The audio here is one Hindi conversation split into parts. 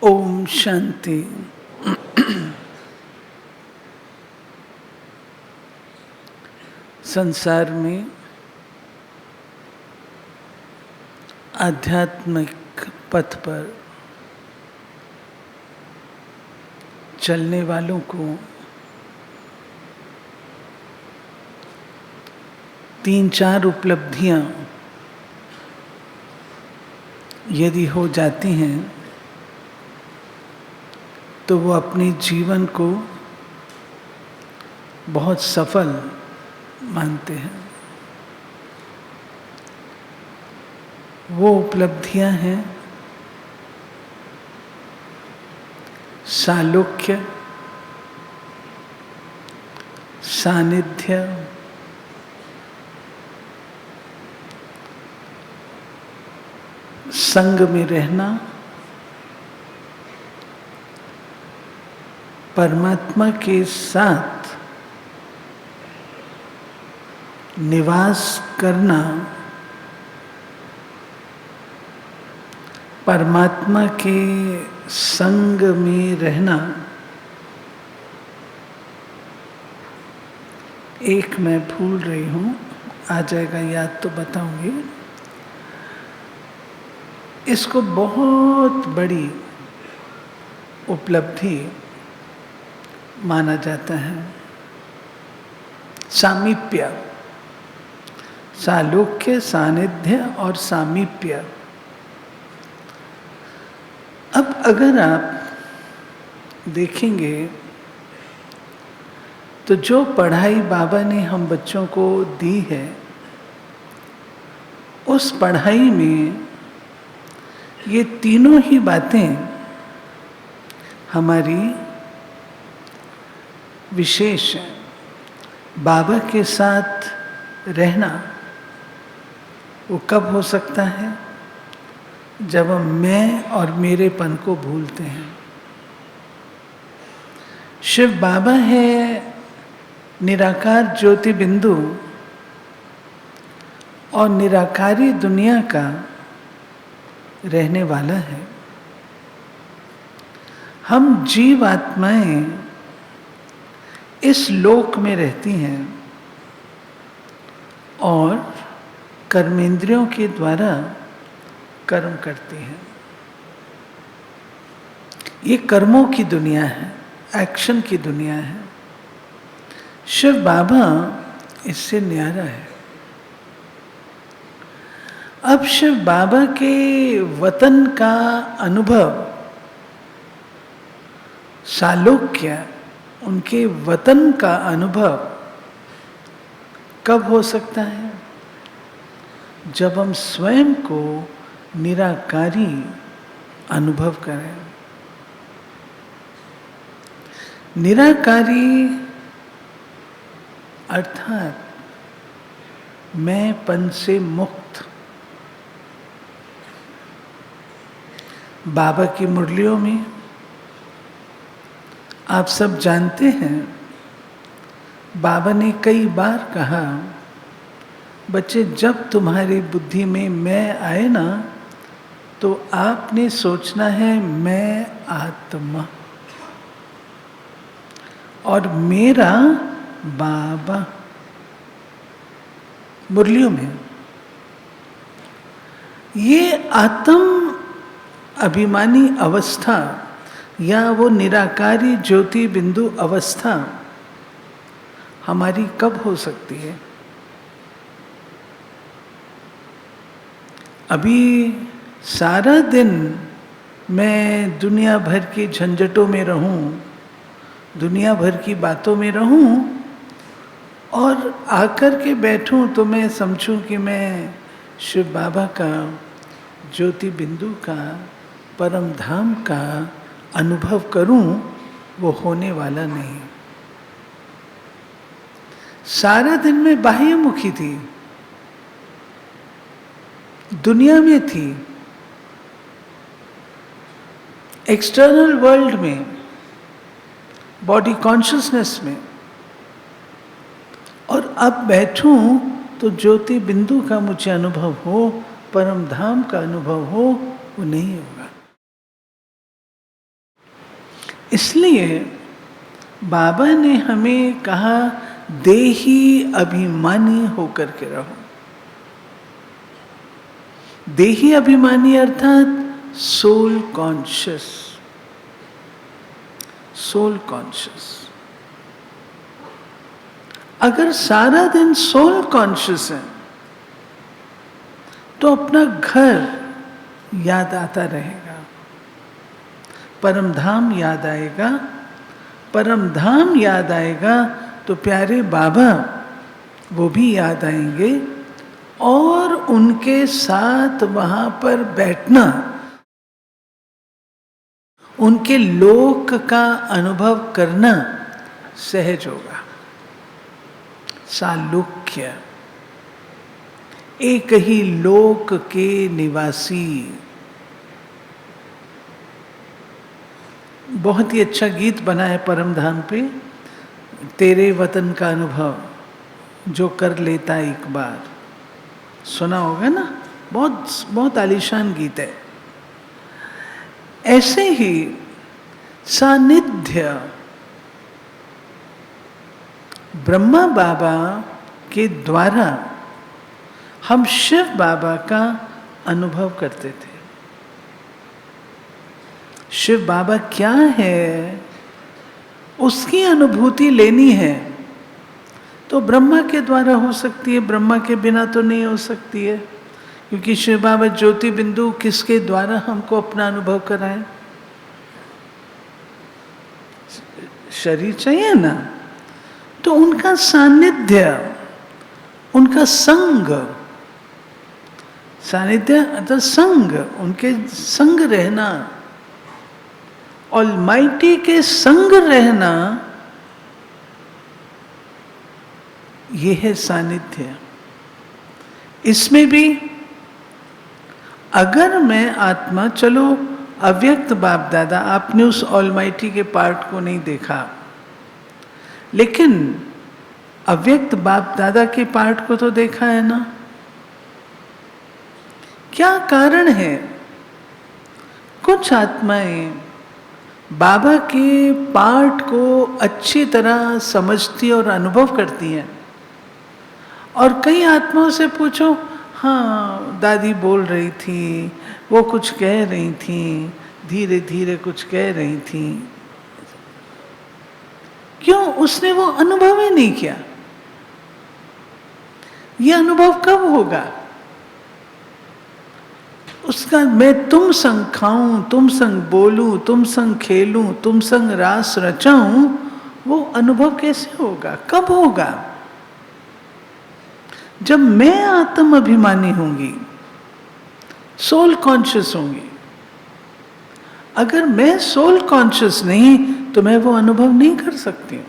ओम शांति। संसार में आध्यात्मिक पथ पर चलने वालों को 3-4 उपलब्धियां यदि हो जाती हैं तो वो अपने जीवन को बहुत सफल मानते हैं। वो उपलब्धियां हैं सालोक्य, सानिध्य, संग में रहना, परमात्मा के साथ निवास करना, परमात्मा के संग में रहना। एक मैं भूल रही हूँ, आ जाएगा याद तो बताऊंगी। इसको बहुत बड़ी उपलब्धि माना जाता है। सामीप्य, सालोक्य, सानिध्य और सामीप्य। अब अगर आप देखेंगे तो जो पढ़ाई बाबा ने हम बच्चों को दी है, उस पढ़ाई में ये तीनों ही बातें हमारी विशेष हैं। बाबा के साथ रहना वो कब हो सकता है? जब हम मैं और मेरेपन को भूलते हैं। शिव बाबा है निराकार ज्योति बिंदु और निराकारी दुनिया का रहने वाला है। हम जीव आत्माएं इस लोक में रहती हैं और कर्मेंद्रियों के द्वारा कर्म करती हैं। ये कर्मों की दुनिया है, एक्शन की दुनिया है। शिव बाबा इससे न्यारा है। अब शिव बाबा के वतन का अनुभव, सालोक्य, उनके वतन का अनुभव कब हो सकता है? जब हम स्वयं को निराकारी अनुभव करें। निराकारी अर्थात मैंपन से मुक्त। बाबा की मुरलियों में आप सब जानते हैं, बाबा ने कई बार कहा, बच्चे जब तुम्हारी बुद्धि में मैं आए ना, तो आपने सोचना है मैं आत्मा और मेरा बाबा। मुरलियों में ये आत्म अभिमानी अवस्था या वो निराकारी ज्योति बिंदु अवस्था हमारी कब हो सकती है? अभी सारा दिन मैं दुनिया भर के झंझटों में रहूं, दुनिया भर की बातों में रहूं और आकर के बैठूं तो मैं समझूं कि मैं शिव बाबा का, ज्योति बिंदु का, परम धाम का अनुभव करूं, वो होने वाला नहीं। सारा दिन मैं बाह्यमुखी थी, दुनिया में थी, एक्सटर्नल वर्ल्ड में, बॉडी कॉन्शियसनेस में, और अब बैठूं तो ज्योति बिंदु का मुझे अनुभव हो, परम धाम का अनुभव हो, वो नहीं होगा। इसलिए बाबा ने हमें कहा, देही अभिमानी होकर के रहो। देही अभिमानी अर्थात सोल कॉन्शियस। Soul conscious. अगर सारा दिन सोल कॉन्शियस है तो अपना घर याद आता रहेगा, परम धाम याद आएगा। परम धाम याद आएगा तो प्यारे बाबा वो भी याद आएंगे, और उनके साथ वहां पर बैठना, उनके लोक का अनुभव करना सहज होगा। सालोक्य, एक ही लोक के निवासी। बहुत ही अच्छा गीत बना है परम धाम पे, तेरे वतन का अनुभव जो कर लेता एक बार। सुना होगा ना, बहुत बहुत आलीशान गीत है। ऐसे ही सानिध्य ब्रह्मा बाबा के द्वारा हम शिव बाबा का अनुभव करते थे। शिव बाबा क्या है, उसकी अनुभूति लेनी है तो ब्रह्मा के द्वारा हो सकती है, ब्रह्मा के बिना तो नहीं हो सकती है। क्योंकि शिव बाबा ज्योति बिंदु किसके द्वारा हमको अपना अनुभव कराएं? शरीर चाहिए ना, तो उनका सानिध्य, उनका संग, सानिध्य अर्थात संग, उनके संग रहना, ऑलमाइटी के संग रहना, ये है सानिध्य। इसमें भी अगर मैं आत्मा, चलो अव्यक्त बाप दादा, आपने उस ऑलमाइटी के पार्ट को नहीं देखा, लेकिन अव्यक्त बाप दादा के पार्ट को तो देखा है ना। क्या कारण है? कुछ आत्माएं बाबा के पार्ट को अच्छी तरह समझती और अनुभव करती हैं, और कई आत्माओं से पूछो, हाँ दादी बोल रही थी, वो कुछ कह रही थी, धीरे धीरे कुछ कह रही थी। क्यों? उसने वो अनुभव ही नहीं किया। ये अनुभव कब होगा? उसका मैं तुम संग खाऊं, तुम संग बोलूं, तुम संग खेलूं, तुम संग रास रचाऊं, वो अनुभव कैसे होगा? कब होगा? जब मैं आत्म अभिमानी होंगी, सोल कॉन्शियस होंगी। अगर मैं सोल कॉन्शियस नहीं तो मैं वो अनुभव नहीं कर सकती हूं।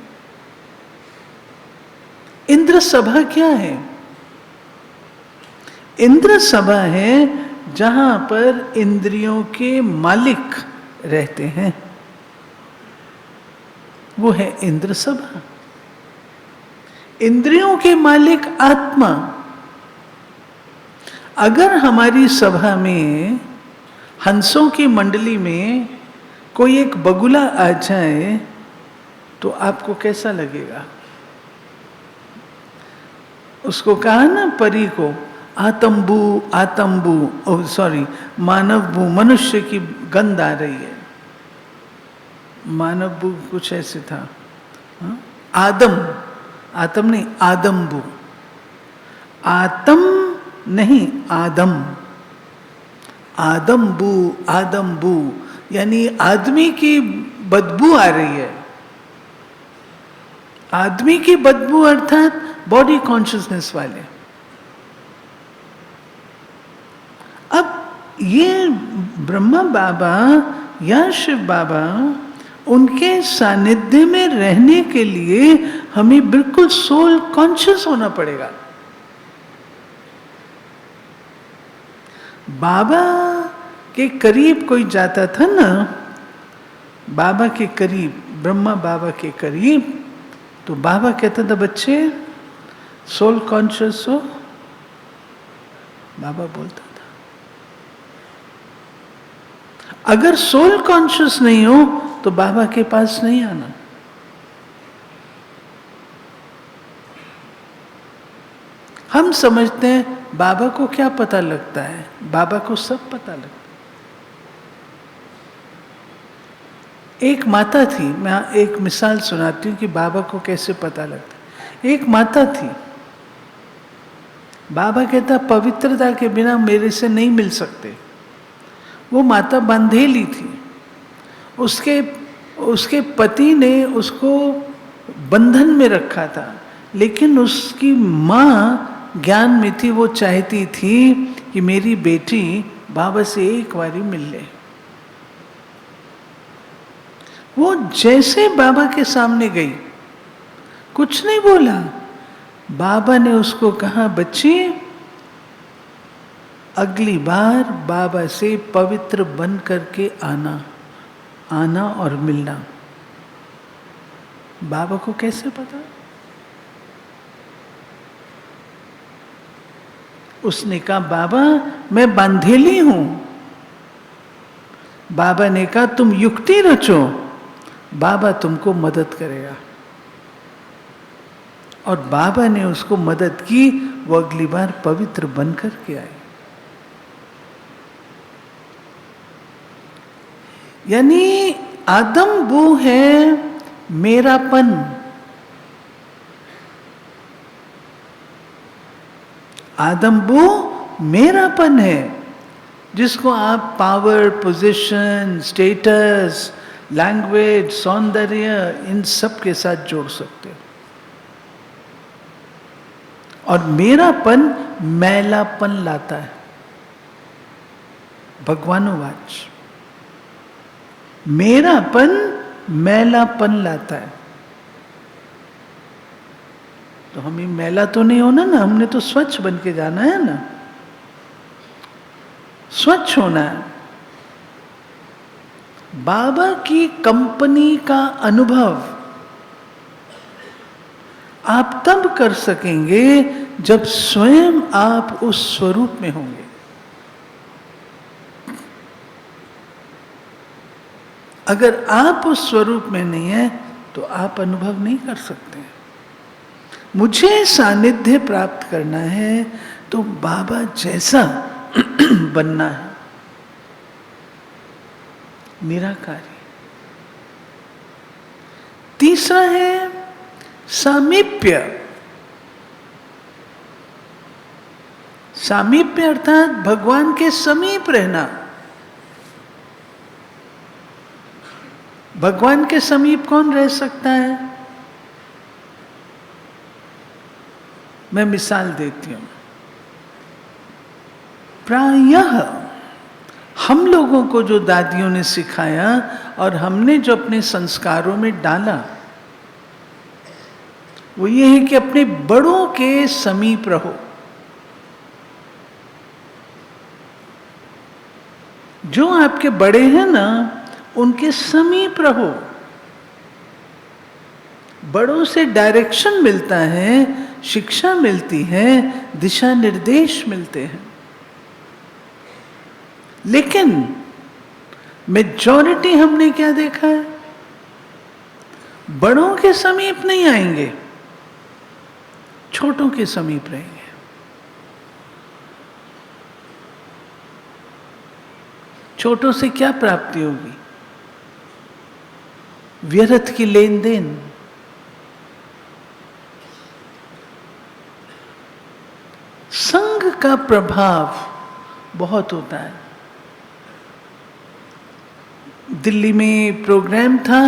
इंद्र सभा क्या है? इंद्र सभा है जहां पर इंद्रियों के मालिक रहते हैं, वो है इंद्र सभा। इंद्रियों के मालिक आत्मा। अगर हमारी सभा में, हंसों की मंडली में कोई एक बगुला आ जाए तो आपको कैसा लगेगा? उसको कहा ना परी को, आतंबू आतंबू, सॉरी मानवबू, मनुष्य की गंध आ रही है। मानवबू कुछ ऐसे था, हा? आदम, आतम नहीं, आदम्बू। आतम नहीं, आदम, आदम्बू, आदम्बू, यानी आदमी की बदबू आ रही है। आदमी की बदबू अर्थात बॉडी कॉन्शियसनेस वाले। अब ये ब्रह्मा बाबा या शिव बाबा, उनके सानिध्य में रहने के लिए हमें बिल्कुल सोल कॉन्शियस होना पड़ेगा। बाबा के करीब कोई जाता था ना, बाबा के करीब, ब्रह्मा बाबा के करीब, तो बाबा कहता था, बच्चे सोल कॉन्शियस हो? बाबा बोलता था। अगर सोल कॉन्शियस नहीं हो तो बाबा के पास नहीं आना। हम समझते हैं बाबा को क्या पता लगता है, बाबा को सब पता लगता है। एक माता थी, मैं एक मिसाल सुनाती हूँ कि बाबा को कैसे पता लगता है। एक माता थी, बाबा कहता पवित्रता के बिना मेरे से नहीं मिल सकते। वो माता बंधेली थी, उसके पति ने उसको बंधन में रखा था, लेकिन उसकी माँ ज्ञान में थी, वो चाहती थी कि मेरी बेटी बाबा से एक बारी मिल ले। वो जैसे बाबा के सामने गई, कुछ नहीं बोला, बाबा ने उसको कहा बच्ची अगली बार बाबा से पवित्र बन करके आना और मिलना। बाबा को कैसे पता? उसने कहा बाबा मैं बंधेली हूं। बाबा ने कहा तुम युक्ति रचो, बाबा तुमको मदद करेगा। और बाबा ने उसको मदद की, वो अगली बार पवित्र बनकर के आई। यानी आदम वो है मेरापन। आदम वो मेरापन है, जिसको आप पावर, पोजीशन, स्टेटस, लैंग्वेज, सौंदर्य, इन सब के साथ जोड़ सकते हो। और मेरापन मैलापन लाता है। भगवानुवाच मेरापन मैलापन लाता है। तो हमें मैला तो नहीं होना ना, हमने तो स्वच्छ बन के जाना है ना, स्वच्छ होना है। बाबा की कंपनी का अनुभव आप तब कर सकेंगे जब स्वयं आप उस स्वरूप में होंगे। अगर आप उस स्वरूप में नहीं है तो आप अनुभव नहीं कर सकते। मुझे सानिध्य प्राप्त करना है तो बाबा जैसा बनना है, निराकारी। तीसरा है सामीप्य। सामीप्य अर्थात भगवान के समीप रहना। भगवान के समीप कौन रह सकता है? मैं मिसाल देती हूं। प्रायः हम लोगों को जो दादियों ने सिखाया और हमने जो अपने संस्कारों में डाला, वो ये है कि अपने बड़ों के समीप रहो। जो आपके बड़े हैं ना, उनके समीप रहो। बड़ों से डायरेक्शन मिलता है, शिक्षा मिलती है, दिशा निर्देश मिलते हैं। लेकिन मेजॉरिटी हमने क्या देखा है? बड़ों के समीप नहीं आएंगे, छोटों के समीप रहेंगे। छोटों से क्या प्राप्ति होगी? व्यर्थ की लेन देन। संघ का प्रभाव बहुत होता है। दिल्ली में प्रोग्राम था,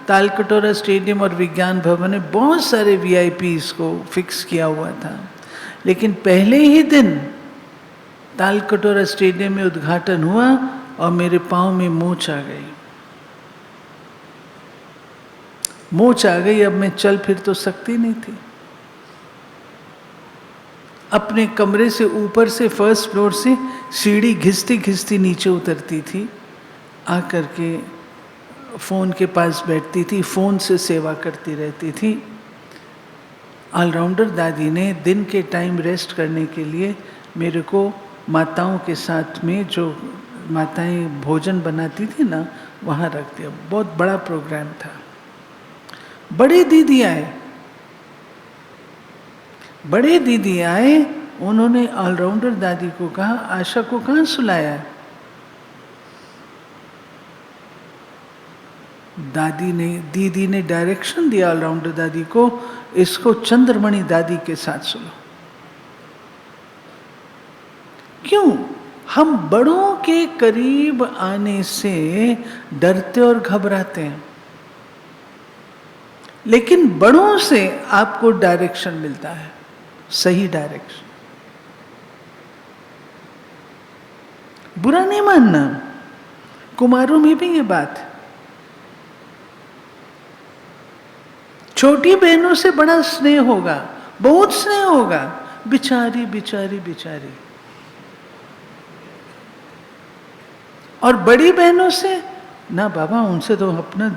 तालकटोरा स्टेडियम और विज्ञान भवन में बहुत सारे वीआईपीज को फिक्स किया हुआ था, लेकिन पहले ही दिन तालकटोरा स्टेडियम में उद्घाटन हुआ और मेरे पांव में मोच आ गई। मोच आ गई, अब मैं चल फिर तो सकती नहीं थी। अपने कमरे से ऊपर से फर्स्ट फ्लोर से सीढ़ी घिसती घिसती नीचे उतरती थी, आकर के फ़ोन के पास बैठती थी, फ़ोन से सेवा करती रहती थी। ऑलराउंडर दादी ने दिन के टाइम रेस्ट करने के लिए मेरे को माताओं के साथ में जो माताएं भोजन बनाती थी ना, वहाँ रख दिया। बहुत बड़ा प्रोग्राम था। बड़े दीदी आए, उन्होंने ऑलराउंडर दादी को कहा, आशा को कहाँ सुलाया है? दीदी ने डायरेक्शन दिया ऑलराउंडर दादी को, इसको चंद्रमणि दादी के साथ सुलो। क्यों? हम बड़ों के करीब आने से डरते और घबराते हैं, लेकिन बड़ों से आपको डायरेक्शन मिलता है, सही डायरेक्शन। बुरा नहीं मानना, कुमारों में भी ये बात है। छोटी बहनों से बड़ा स्नेह होगा, बहुत स्नेह होगा। बिचारी बिचारी बिचारी। और बड़ी बहनों से ना बाबा, उनसे तो अपना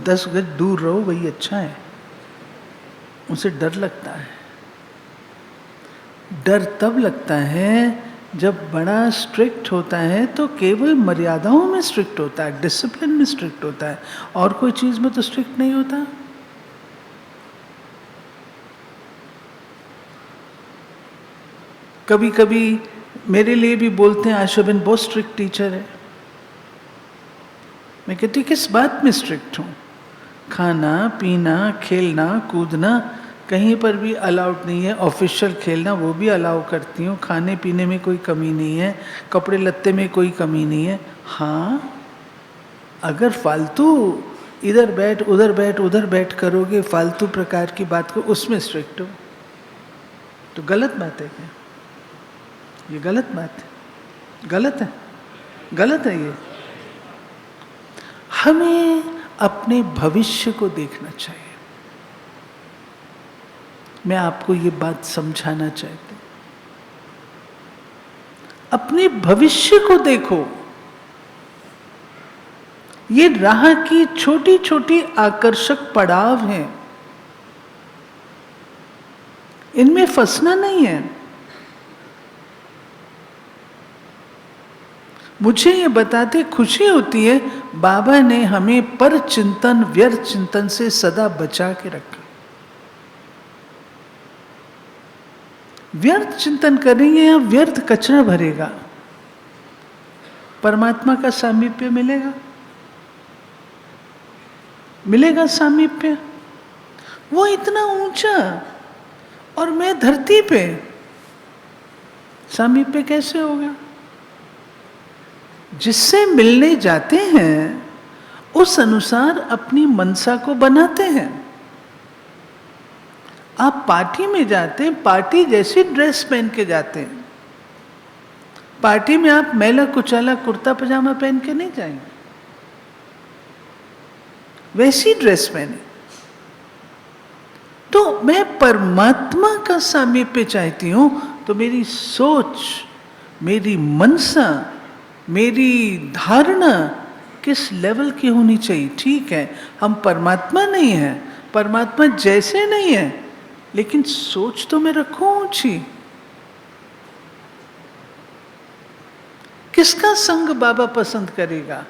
10 गज दूर रहो, वही अच्छा है। उनसे डर लगता है। डर तब लगता है जब बड़ा स्ट्रिक्ट होता है तो केवल मर्यादाओं में स्ट्रिक्ट होता है, डिसिप्लिन में स्ट्रिक्ट होता है, और कोई चीज में तो स्ट्रिक्ट नहीं होता। कभी कभी मेरे लिए भी बोलते हैं, आशा बहन बहुत स्ट्रिक्ट टीचर है। मैं कहती किस बात में स्ट्रिक्ट हूँ? खाना पीना खेलना कूदना कहीं पर भी अलाउड नहीं है। ऑफिशियल खेलना वो भी अलाउ करती हूँ, खाने पीने में कोई कमी नहीं है, कपड़े लत्ते में कोई कमी नहीं है। हाँ, अगर फालतू इधर बैठ उधर बैठ करोगे, फालतू प्रकार की बात को, उसमें स्ट्रिक्ट हो तो गलत बात है क्या? ये गलत बात है, गलत है ये। हमें अपने भविष्य को देखना चाहिए। मैं आपको ये बात समझाना चाहती हूं, अपने भविष्य को देखो। ये राह की छोटी छोटी आकर्षक पड़ाव हैं, इनमें फंसना नहीं है। मुझे ये बताते खुशी होती है, बाबा ने हमें पर चिंतन, व्यर्थ चिंतन से सदा बचा के रखा। व्यर्थ चिंतन करेंगे या व्यर्थ कचरा भरेगा, परमात्मा का सामीप्य मिलेगा सामीप्य। वो इतना ऊंचा और मैं धरती पे, सामीप्य कैसे होगा? जिससे मिलने जाते हैं उस अनुसार अपनी मनसा को बनाते हैं। आप पार्टी में जाते हैं, पार्टी जैसी ड्रेस पहन के जाते हैं। पार्टी में आप मैला कुचैला कुर्ता पजामा पहन के नहीं जाएंगे, वैसी ड्रेस पहने। तो मैं परमात्मा का सामीप्य चाहती हूं, तो मेरी सोच, मेरी मनसा, मेरी धारणा किस लेवल की होनी चाहिए? ठीक है, हम परमात्मा नहीं है, परमात्मा जैसे नहीं है, लेकिन सोच तो मैं रखूं ऊंची। किसका संग बाबा पसंद करेगा?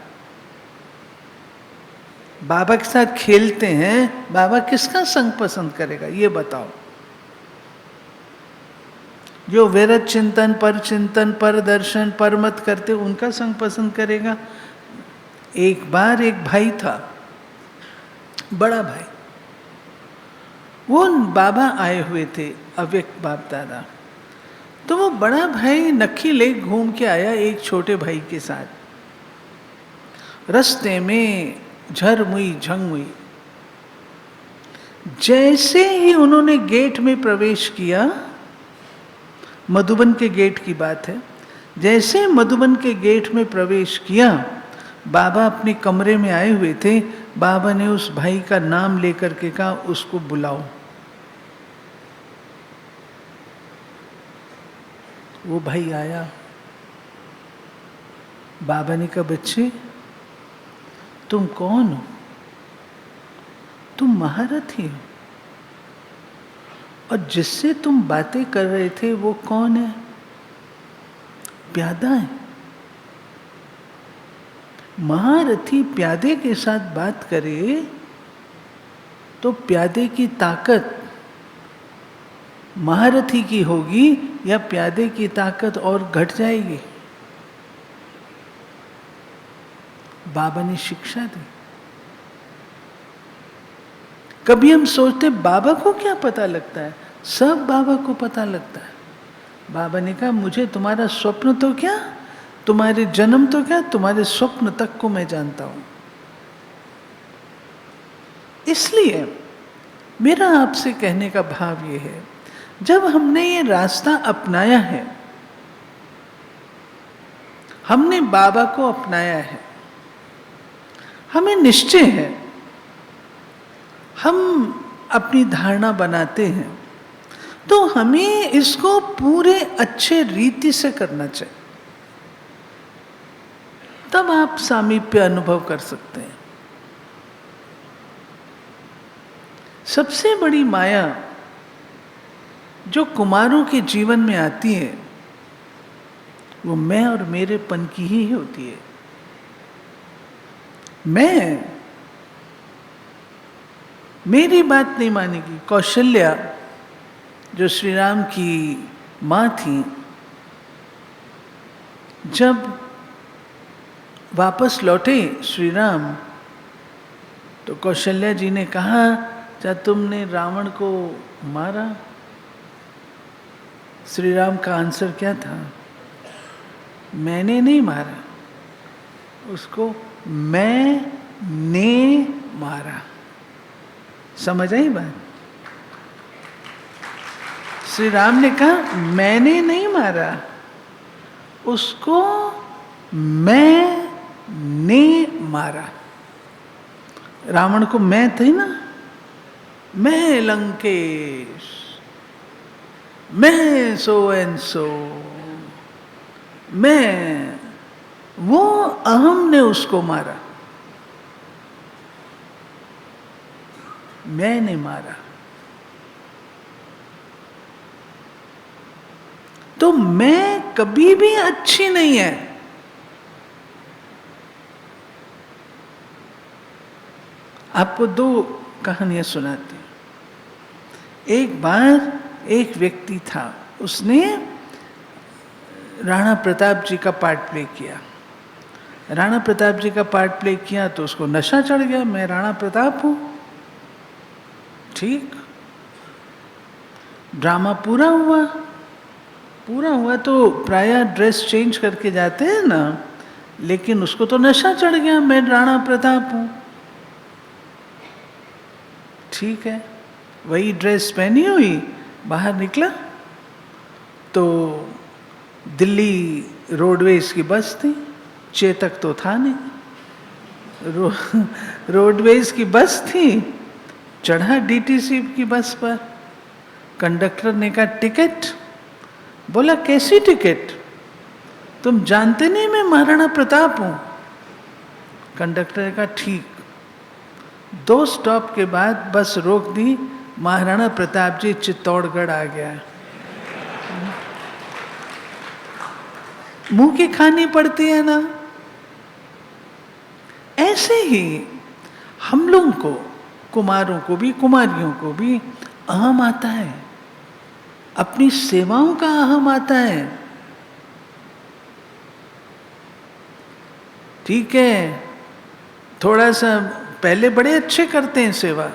बाबा के साथ खेलते हैं, बाबा किसका संग पसंद करेगा? ये बताओ। जो विरत चिंतन, पर दर्शन, पर मत करते, उनका संग पसंद करेगा। एक बार एक भाई था, बड़ा भाई, वो बाबा आए हुए थे, अव्यक्त बाप दादा। तो वो बड़ा भाई नक्की लेक घूम के आया एक छोटे भाई के साथ। रास्ते में झरमुई झंगमुई, जैसे ही उन्होंने गेट में प्रवेश किया, मधुबन के गेट की बात है, जैसे मधुबन के गेट में प्रवेश किया, बाबा अपने कमरे में आए हुए थे। बाबा ने उस भाई का नाम लेकर के कहा, उसको बुलाओ। वो भाई आया। बाबा ने कहा, बच्चे तुम कौन हो? तुम महारथी हो, और जिससे तुम बातें कर रहे थे वो कौन है? प्यादा है। महारथी प्यादे के साथ बात करे तो प्यादे की ताकत महारथी की होगी या प्यादे की ताकत और घट जाएगी? बाबा ने शिक्षा दी। कभी हम सोचते बाबा को क्या पता लगता है? सब बाबा को पता लगता है। बाबा ने कहा मुझे तुम्हारा स्वप्न तो क्या, तुम्हारे जन्म तो क्या, तुम्हारे स्वप्न तक को मैं जानता हूं। इसलिए मेरा आपसे कहने का भाव ये है, जब हमने ये रास्ता अपनाया है, हमने बाबा को अपनाया है, हमें निश्चय है, हम अपनी धारणा बनाते हैं, तो हमें इसको पूरे अच्छे रीति से करना चाहिए। तब आप सामीप्य अनुभव कर सकते हैं। सबसे बड़ी माया जो कुमारों के जीवन में आती है वो मैं और मेरेपन की ही होती है। मैं, मेरी बात नहीं मानेगी। कौशल्या जो श्री राम की माँ थी, जब वापस लौटे श्री राम तो कौशल्या जी ने कहा, क्या तुमने रावण को मारा? श्री राम का आंसर क्या था? मैंने नहीं मारा उसको, मैंने मारा। समझ आई बात? श्री राम ने कहा मैंने नहीं मारा उसको, मैंने मारा। रावण को मैं थी ना, मैं लंकेश, मैं सो एंड सो, मैं, वो अहम ने उसको मारा, मैंने मारा। तो मैं कभी भी अच्छी नहीं है। आपको दो कहानियां सुनाती हूं। एक बार एक व्यक्ति था, उसने राणा प्रताप जी का पार्ट प्ले किया। राणा प्रताप जी का पार्ट प्ले किया तो उसको नशा चढ़ गया, मैं राणा प्रताप हूं। ठीक, ड्रामा पूरा हुआ। पूरा हुआ तो प्रायः ड्रेस चेंज करके जाते हैं ना, लेकिन उसको तो नशा चढ़ गया, मैं राणा प्रताप हूं। ठीक है, वही ड्रेस पहनी हुई बाहर निकला तो दिल्ली रोडवेज की बस थी, चेतक तो था नहीं, रोडवेज की बस थी। चढ़ा डीटीसी की बस पर, कंडक्टर ने कहा टिकट। बोला कैसी टिकट, तुम जानते नहीं मैं महाराणा प्रताप हूं। कंडक्टर ने कहा ठीक। 2 स्टॉप के बाद बस रोक दी, महाराणा प्रताप जी चित्तौड़गढ़ आ गया। मुंह की खानी पड़ती है ना। ऐसे ही हम लोगों को, कुमारों को भी, कुमारियों को भी अहम आता है, अपनी सेवाओं का अहम आता है। ठीक है, थोड़ा सा पहले बड़े अच्छे करते हैं सेवा,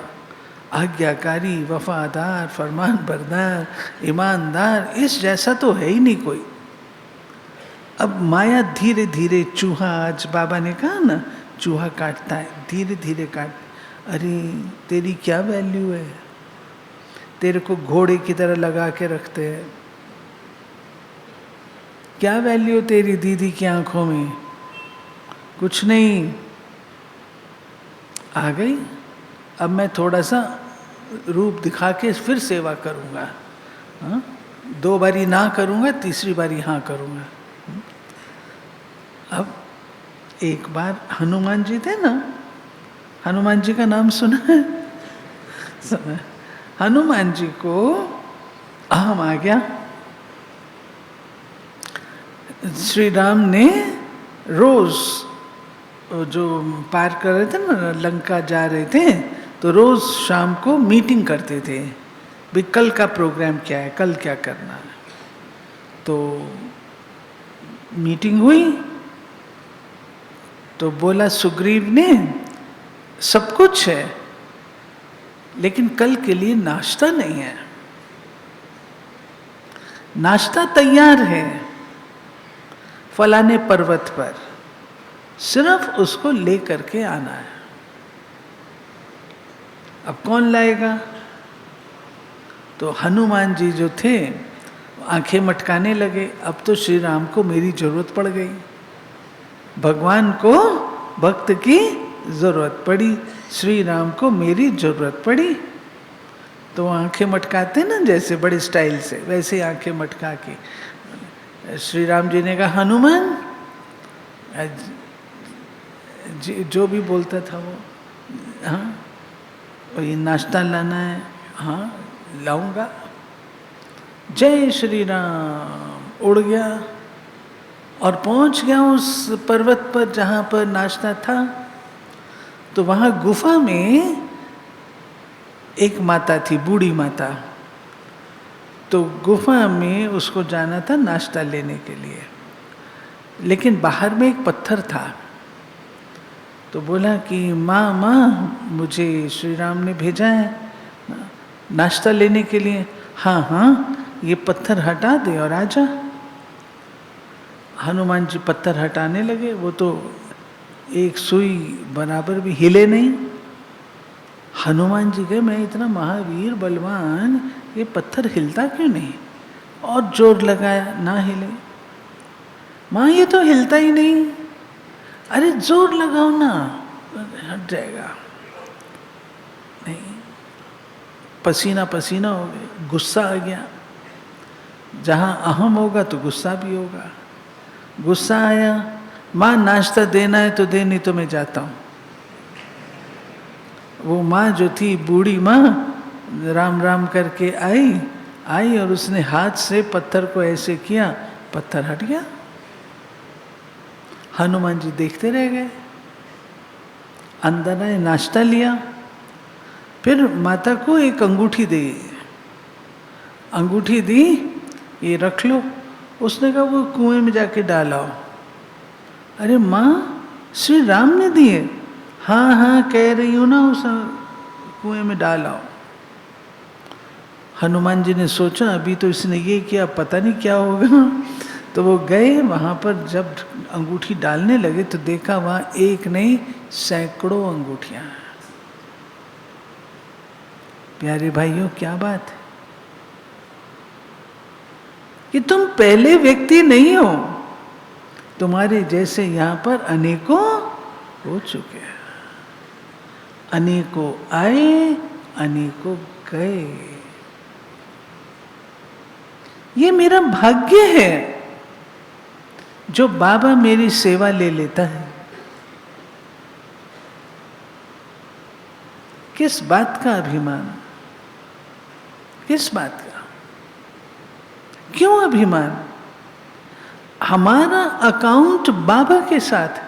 आज्ञाकारी, वफादार, फरमान बरदार, ईमानदार, इस जैसा तो है ही नहीं कोई। अब माया धीरे धीरे, चूहा, आज बाबा ने कहा ना चूहा काटता है, धीरे धीरे काट। अरे तेरी क्या वैल्यू है, तेरे को घोड़े की तरह लगा के रखते हैं। क्या वैल्यू तेरी दीदी की आंखों में? कुछ नहीं। आ गई, अब मैं थोड़ा सा रूप दिखा के फिर सेवा करूँगा। हाँ, 2 बारी ना करूँगा, तीसरी बारी हाँ करूँगा। अब एक बार हनुमान जी थे ना, हनुमान जी का नाम सुना है? सुना। हनुमान जी को अहम आ गया। श्री राम ने रोज जो पार कर रहे थे ना, लंका जा रहे थे, तो रोज शाम को मीटिंग करते थे, भाई कल का प्रोग्राम क्या है, कल क्या करना है। तो मीटिंग हुई तो बोला सुग्रीव ने, सब कुछ है लेकिन कल के लिए नाश्ता नहीं है। नाश्ता तैयार है फलाने पर्वत पर, सिर्फ उसको ले करके आना है। अब कौन लाएगा? तो हनुमान जी जो थे आंखें मटकाने लगे, अब तो श्री राम को मेरी जरूरत पड़ गई, भगवान को भक्त की जरूरत पड़ी, श्री राम को मेरी जरूरत पड़ी। तो आंखें मटकाते ना जैसे बड़े स्टाइल से, वैसे आंखें मटका के श्री राम जी ने कहा, हनुमान जो भी बोलता था वो, हाँ ये नाश्ता लाना है, हाँ लाऊंगा। जय श्री राम उड़ गया और पहुंच गया उस पर्वत पर जहाँ पर नाश्ता था। तो वहाँ गुफा में एक माता थी, बूढ़ी माता। तो गुफा में उसको जाना था नाश्ता लेने के लिए, लेकिन बाहर में एक पत्थर था। तो बोला कि माँ माँ मुझे श्री राम ने भेजा है नाश्ता लेने के लिए। हाँ हाँ ये पत्थर हटा दे और आजा। हनुमान जी पत्थर हटाने लगे, वो तो एक सुई बराबर भी हिले नहीं। हनुमान जी कहे, मैं इतना महावीर बलवान, ये पत्थर हिलता क्यों नहीं? और जोर लगाया, ना हिले। माँ ये तो हिलता ही नहीं। अरे जोर लगाओ ना, हट जाएगा। नहीं, पसीना पसीना हो गया, गुस्सा आ गया। जहाँ अहम होगा तो गुस्सा भी होगा। गुस्सा आया, माँ नाश्ता देना है तो दे, नहीं तो मैं जाता हूँ। वो माँ जो थी, बूढ़ी माँ, राम राम करके आई और उसने हाथ से पत्थर को ऐसे किया, पत्थर हट गया। हनुमान जी देखते रह गए। अंदर आए, नाश्ता लिया, फिर माता को एक अंगूठी दी। अंगूठी दी, ये रख लो। उसने कहा वो कुएं में जाके डालाओ। अरे माँ श्री राम ने दिए? हाँ हाँ कह रही हूँ ना, उस कुएं में डालाओ। हनुमान जी ने सोचा अभी तो इसने ये किया, पता नहीं क्या होगा। तो वो गए वहाँ पर, जब अंगूठी डालने लगे तो देखा वहाँ एक नहीं सैकड़ों अंगूठियाँ। प्यारे भाइयों क्या बात है कि तुम पहले व्यक्ति नहीं हो, तुम्हारे जैसे यहाँ पर अनेकों हो चुके हैं। अनेकों आए, अनेकों गए। ये मेरा भाग्य है जो बाबा मेरी सेवा ले लेता है। किस बात का अभिमान, किस बात का, क्यों अभिमान? हमारा अकाउंट बाबा के साथ,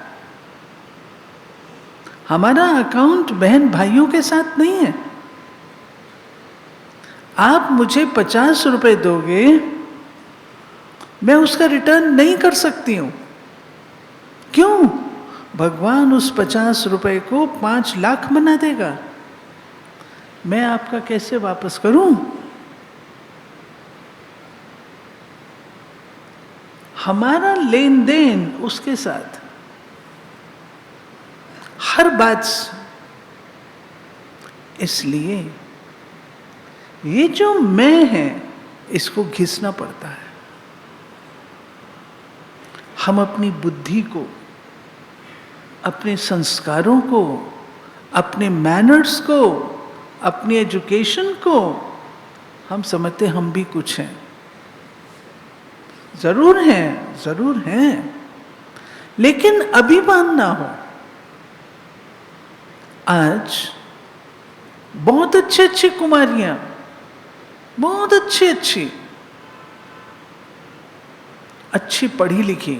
हमारा अकाउंट बहन भाइयों के साथ नहीं है। आप मुझे 50 रुपए दोगे, मैं उसका रिटर्न नहीं कर सकती हूं। क्यों? भगवान उस 50 रुपए को 5 लाख बना देगा। मैं आपका कैसे वापस करूं? हमारा लेन देन उसके साथ हर बात से। इसलिए ये जो मैं है इसको घिसना पड़ता है। हम अपनी बुद्धि को, अपने संस्कारों को, अपने मैनर्स को, अपनी एजुकेशन को हम समझते हम भी कुछ हैं। जरूर हैं, जरूर हैं, लेकिन अभिमान ना हो। आज बहुत अच्छी कुमारियां, बहुत अच्छी पढ़ी लिखी,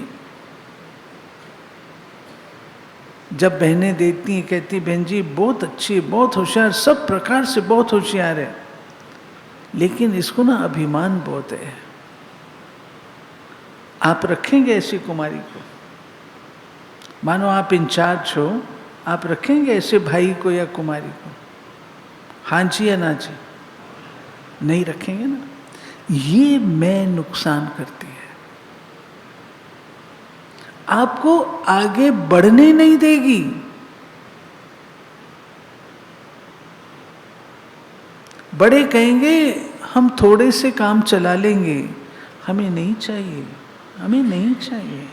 जब बहनें देखती हैं, कहती बहन जी बहुत अच्छी, बहुत होशियार, सब प्रकार से बहुत होशियार है, लेकिन इसको ना अभिमान बहुत है। आप रखेंगे ऐसी कुमारी को? मानो आप इंचार्ज हो, आप रखेंगे ऐसे भाई को या कुमारी को? हाँ जी या ना जी? नहीं रखेंगे ना। ये मैं नुकसान करती है, आपको आगे बढ़ने नहीं देगी। बड़े कहेंगे हम थोड़े से काम चला लेंगे, हमें नहीं चाहिए, हमें नहीं चाहिए,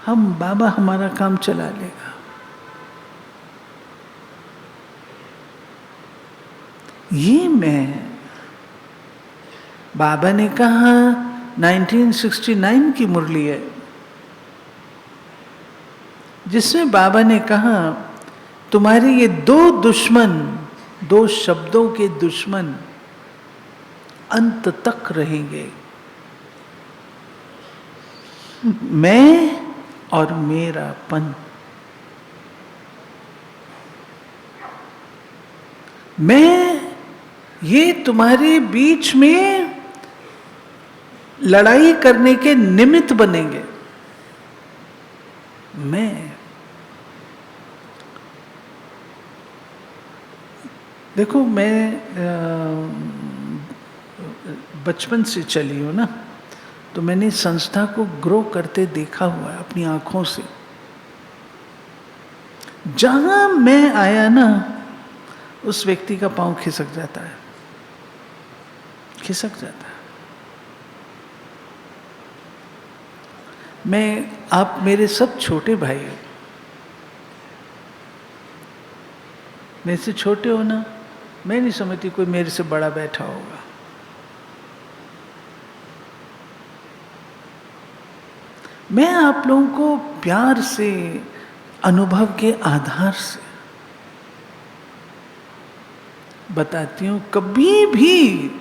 हम बाबा हमारा काम चला लेगा। ये मैं, बाबा ने कहा 1969 की मुरली है, जिसमें बाबा ने कहा तुम्हारे ये दो दुश्मन, दो शब्दों के दुश्मन अंत तक रहेंगे, मैं और मेरापन। मैं, ये तुम्हारे बीच में लड़ाई करने के निमित्त बनेंगे। मैं, देखो मैं बचपन से चली हूँ ना, तो मैंने संस्था को ग्रो करते देखा हुआ है अपनी आंखों से। जहां मैं आया ना, उस व्यक्ति का पांव खिसक जाता है, खिसक जाता है। आप मेरे सब छोटे भाई हो, मेरे से छोटे हो ना, मैं नहीं समझती कोई मेरे से बड़ा बैठा होगा। मैं आप लोगों को प्यार से, अनुभव के आधार से बताती हूं, कभी भी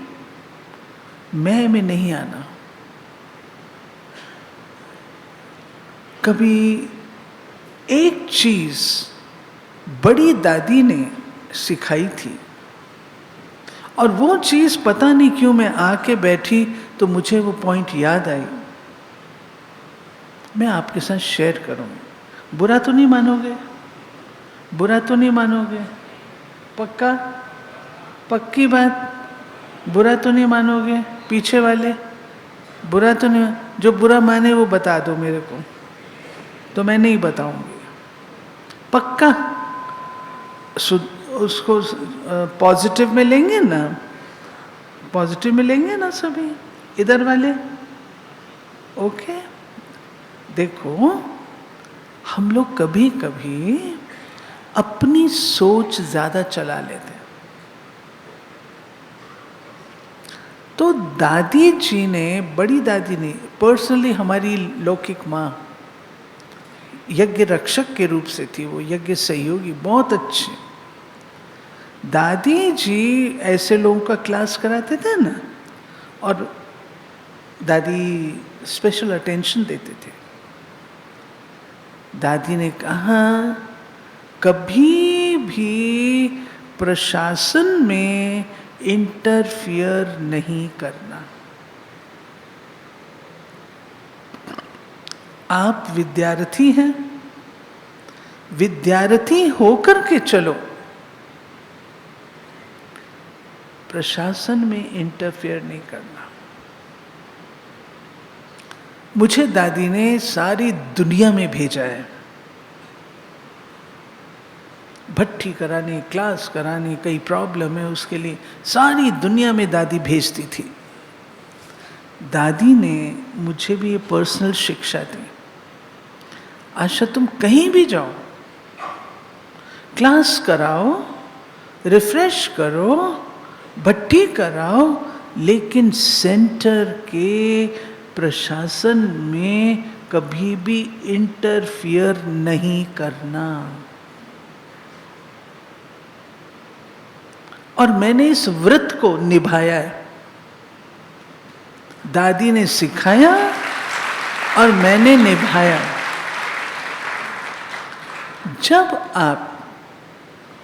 मैं में नहीं आना। कभी एक चीज बड़ी दादी ने सिखाई थी, और वो चीज पता नहीं क्यों मैं आके बैठी तो मुझे वो पॉइंट याद आई, मैं आपके साथ शेयर करूंगी। बुरा तो नहीं मानोगे? बुरा तो नहीं मानोगे? पक्का? पक्की बात? बुरा तो नहीं मानोगे? पीछे वाले बुरा तो नहीं? जो बुरा माने वो बता दो मेरे को, तो मैं नहीं बताऊंगी। पक्का? उसको पॉजिटिव में लेंगे ना? पॉजिटिव में लेंगे ना सभी इधर वाले? ओके। देखो, हम लोग कभी कभी अपनी सोच ज्यादा चला लेते हैं। तो दादी जी ने, बड़ी दादी ने, पर्सनली हमारी लौकिक माँ, यज्ञ रक्षक के रूप से थी वो, यज्ञ सहयोगी, बहुत अच्छे। दादी जी ऐसे लोगों का क्लास कराते थे ना, और दादी स्पेशल अटेंशन देते थे। दादी ने कहा कभी भी प्रशासन में इंटरफियर नहीं करना। आप विद्यार्थी हैं, विद्यार्थी होकर के चलो, प्रशासन में इंटरफेयर नहीं करना। मुझे दादी ने सारी दुनिया में भेजा है, भट्टी कराने, क्लास कराने, कई प्रॉब्लम है उसके लिए, सारी दुनिया में दादी भेजती थी। दादी ने मुझे भी ये पर्सनल शिक्षा दी। आशा, तुम कहीं भी जाओ, क्लास कराओ, रिफ्रेश करो, भट्टी कराओ, लेकिन सेंटर के प्रशासन में कभी भी इंटरफियर नहीं करना। और मैंने इस व्रत को निभाया है। दादी ने सिखाया और मैंने निभाया। जब आप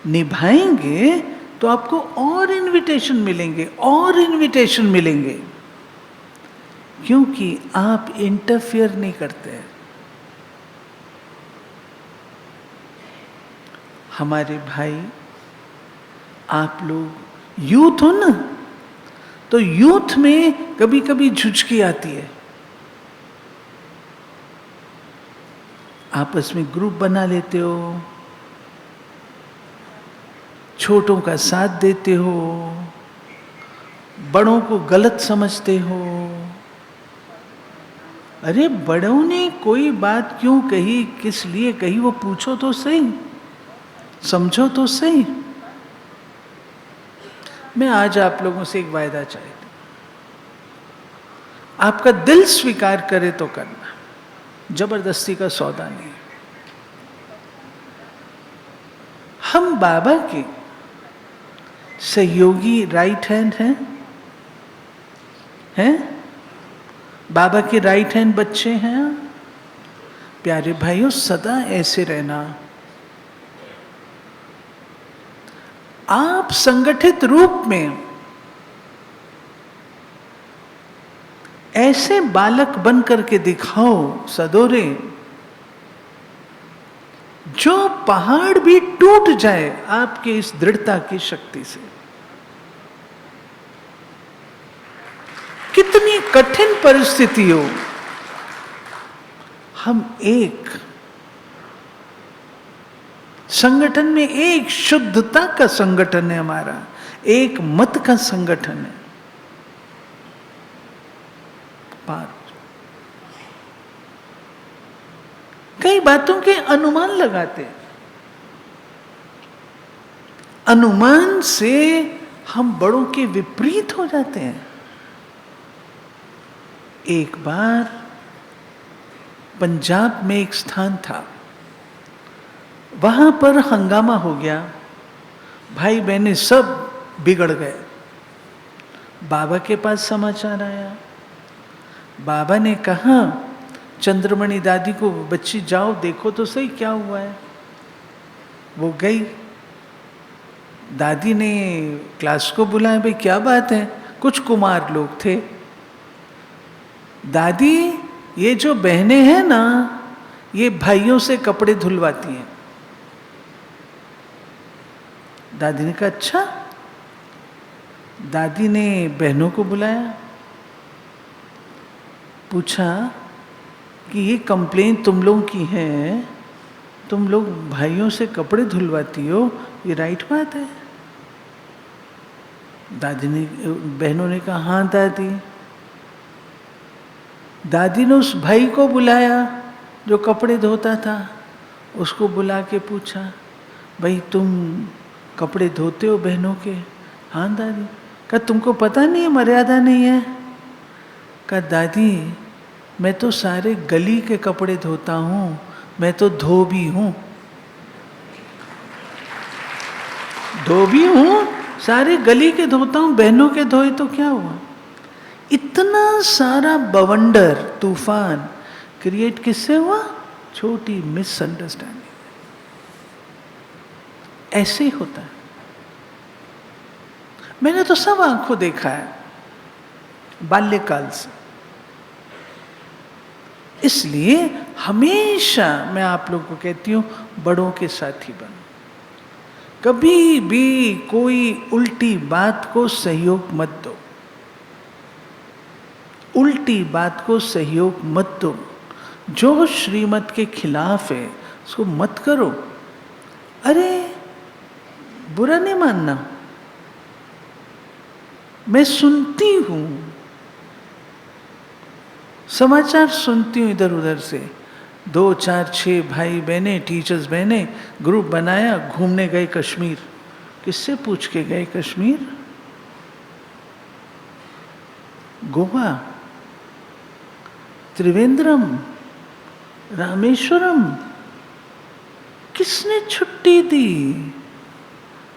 निभाएंगे तो आपको और इनविटेशन मिलेंगे, और इनविटेशन मिलेंगे, क्योंकि आप इंटरफियर नहीं करते। हमारे भाई, आप लोग यूथ हो ना, तो यूथ में कभी कभी झुझकी आती है। आपस में ग्रुप बना लेते हो, छोटों का साथ देते हो, बड़ों को गलत समझते हो। अरे बड़ों ने कोई बात क्यों कही, किस लिए कही, वो पूछो तो सही, समझो तो सही। मैं आज आप लोगों से एक वायदा चाहता हूं, आपका दिल स्वीकार करे तो करना, जबरदस्ती का सौदा नहीं। हम बाबा के सहयोगी राइट हैंड हैं? बाबा के राइट हैंड बच्चे हैं। प्यारे भाइयों, सदा ऐसे रहना। आप संगठित रूप में ऐसे बालक बन करके दिखाओ सदोरे, जो पहाड़ भी टूट जाए आपके इस दृढ़ता की शक्ति से। कितनी कठिन परिस्थिति हो, हम एक संगठन में, एक शुद्धता का संगठन है हमारा, एक मत का संगठन है। पार कई बातों के अनुमान लगाते, अनुमान से हम बड़ों के विपरीत हो जाते हैं। एक बार पंजाब में एक स्थान था, वहां पर हंगामा हो गया, भाई बहनें सब बिगड़ गए। बाबा के पास समाचार आया, बाबा ने कहा चंद्रमणि दादी को, बच्ची जाओ देखो तो सही क्या हुआ है। वो गई, दादी ने क्लास को बुलाया, भाई क्या बात है। कुछ कुमार लोग थे। दादी, ये जो बहनें हैं ना, ये भाइयों से कपड़े धुलवाती हैं। दादी ने कहा अच्छा। दादी ने बहनों को बुलाया, पूछा कि ये कंप्लेन तुम लोगों की है, तुम लोग भाइयों से कपड़े धुलवाती हो, ये राइट बात है? दादी ने, बहनों ने कहा हाँ दादी। दादी ने उस भाई को बुलाया जो कपड़े धोता था, उसको बुला के पूछा, भाई तुम कपड़े धोते हो बहनों के? हाँ दादी। कहा तुमको पता नहीं है, मर्यादा नहीं है? कहा दादी, मैं तो सारे गली के कपड़े धोता हूँ, मैं तो धोबी हूँ। धोबी हूँ, सारे गली के धोता हूँ, बहनों के धोए तो क्या हुआ? इतना सारा बवंडर, तूफान क्रिएट किससे हुआ? छोटी मिसअंडरस्टैंडिंग। ऐसे ही होता है। मैंने तो सब आंखों देखा है बाल्यकाल से। इसलिए हमेशा मैं आप लोगों को कहती हूं, बड़ों के साथी बनो। कभी भी कोई उल्टी बात को सहयोग मत दो, उल्टी बात को सहयोग मत दो। जो श्रीमत के खिलाफ है उसको मत करो। अरे बुरा नहीं मानना, मैं सुनती हूं, समाचार सुनती हूं इधर उधर से, 2, 4, 6 भाई बहनें, टीचर्स बहनें ग्रुप बनाया, घूमने गए कश्मीर। किससे पूछ के गए कश्मीर? गोवा, त्रिवेंद्रम, रामेश्वरम। किसने छुट्टी दी?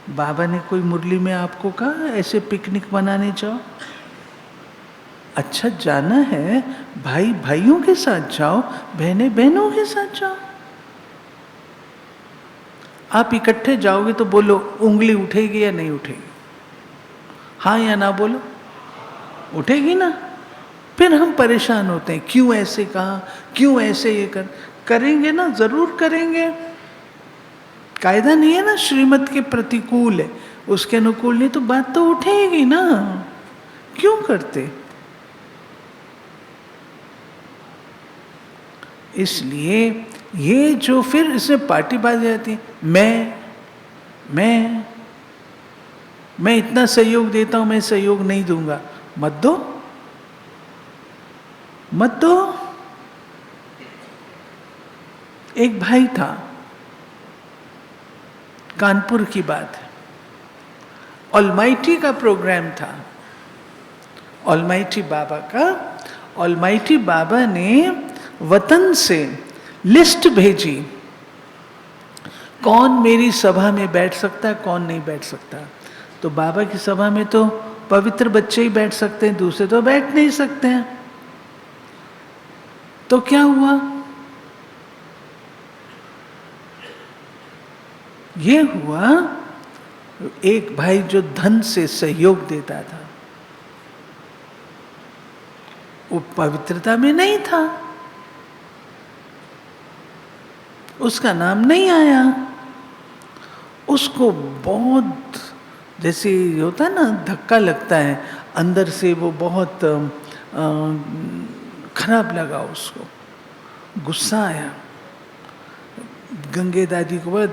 बाबा ने कोई मुरली में आपको कहा ऐसे पिकनिक मनाने जाओ? अच्छा जाना है, भाई भाइयों के साथ जाओ, बहनें बहनों के साथ जाओ। आप इकट्ठे जाओगे तो बोलो, उंगली उठेगी या नहीं उठेगी? हाँ या ना बोलो, उठेगी ना। फिर हम परेशान होते हैं, क्यों ऐसे कहा, क्यों ऐसे ये करेंगे ना, जरूर करेंगे। कायदा नहीं है ना श्रीमत के प्रतिकूल है, उसके अनुकूल नहीं, तो बात तो उठेगी ना, क्यों करते? इसलिए ये जो फिर इसमें पार्टीबाजी आती है, मैं इतना सहयोग देता हूं, मैं सहयोग नहीं दूंगा, मत दो, मत दो। एक भाई था, कानपुर की बात है, ऑलमाइटी का प्रोग्राम था, ऑलमाइटी बाबा का। ऑलमाइटी बाबा ने वतन से लिस्ट भेजी, कौन मेरी सभा में बैठ सकता है, कौन नहीं बैठ सकता। तो बाबा की सभा में तो पवित्र बच्चे ही बैठ सकते हैं, दूसरे तो बैठ नहीं सकते हैं। तो क्या हुआ, ये हुआ, एक भाई जो धन से सहयोग देता था, वो पवित्रता में नहीं था, उसका नाम नहीं आया। उसको बहुत, जैसे होता है ना, धक्का लगता है अंदर से, वो बहुत खराब लगा, उसको गुस्सा आया। गंगे दादी को बोला,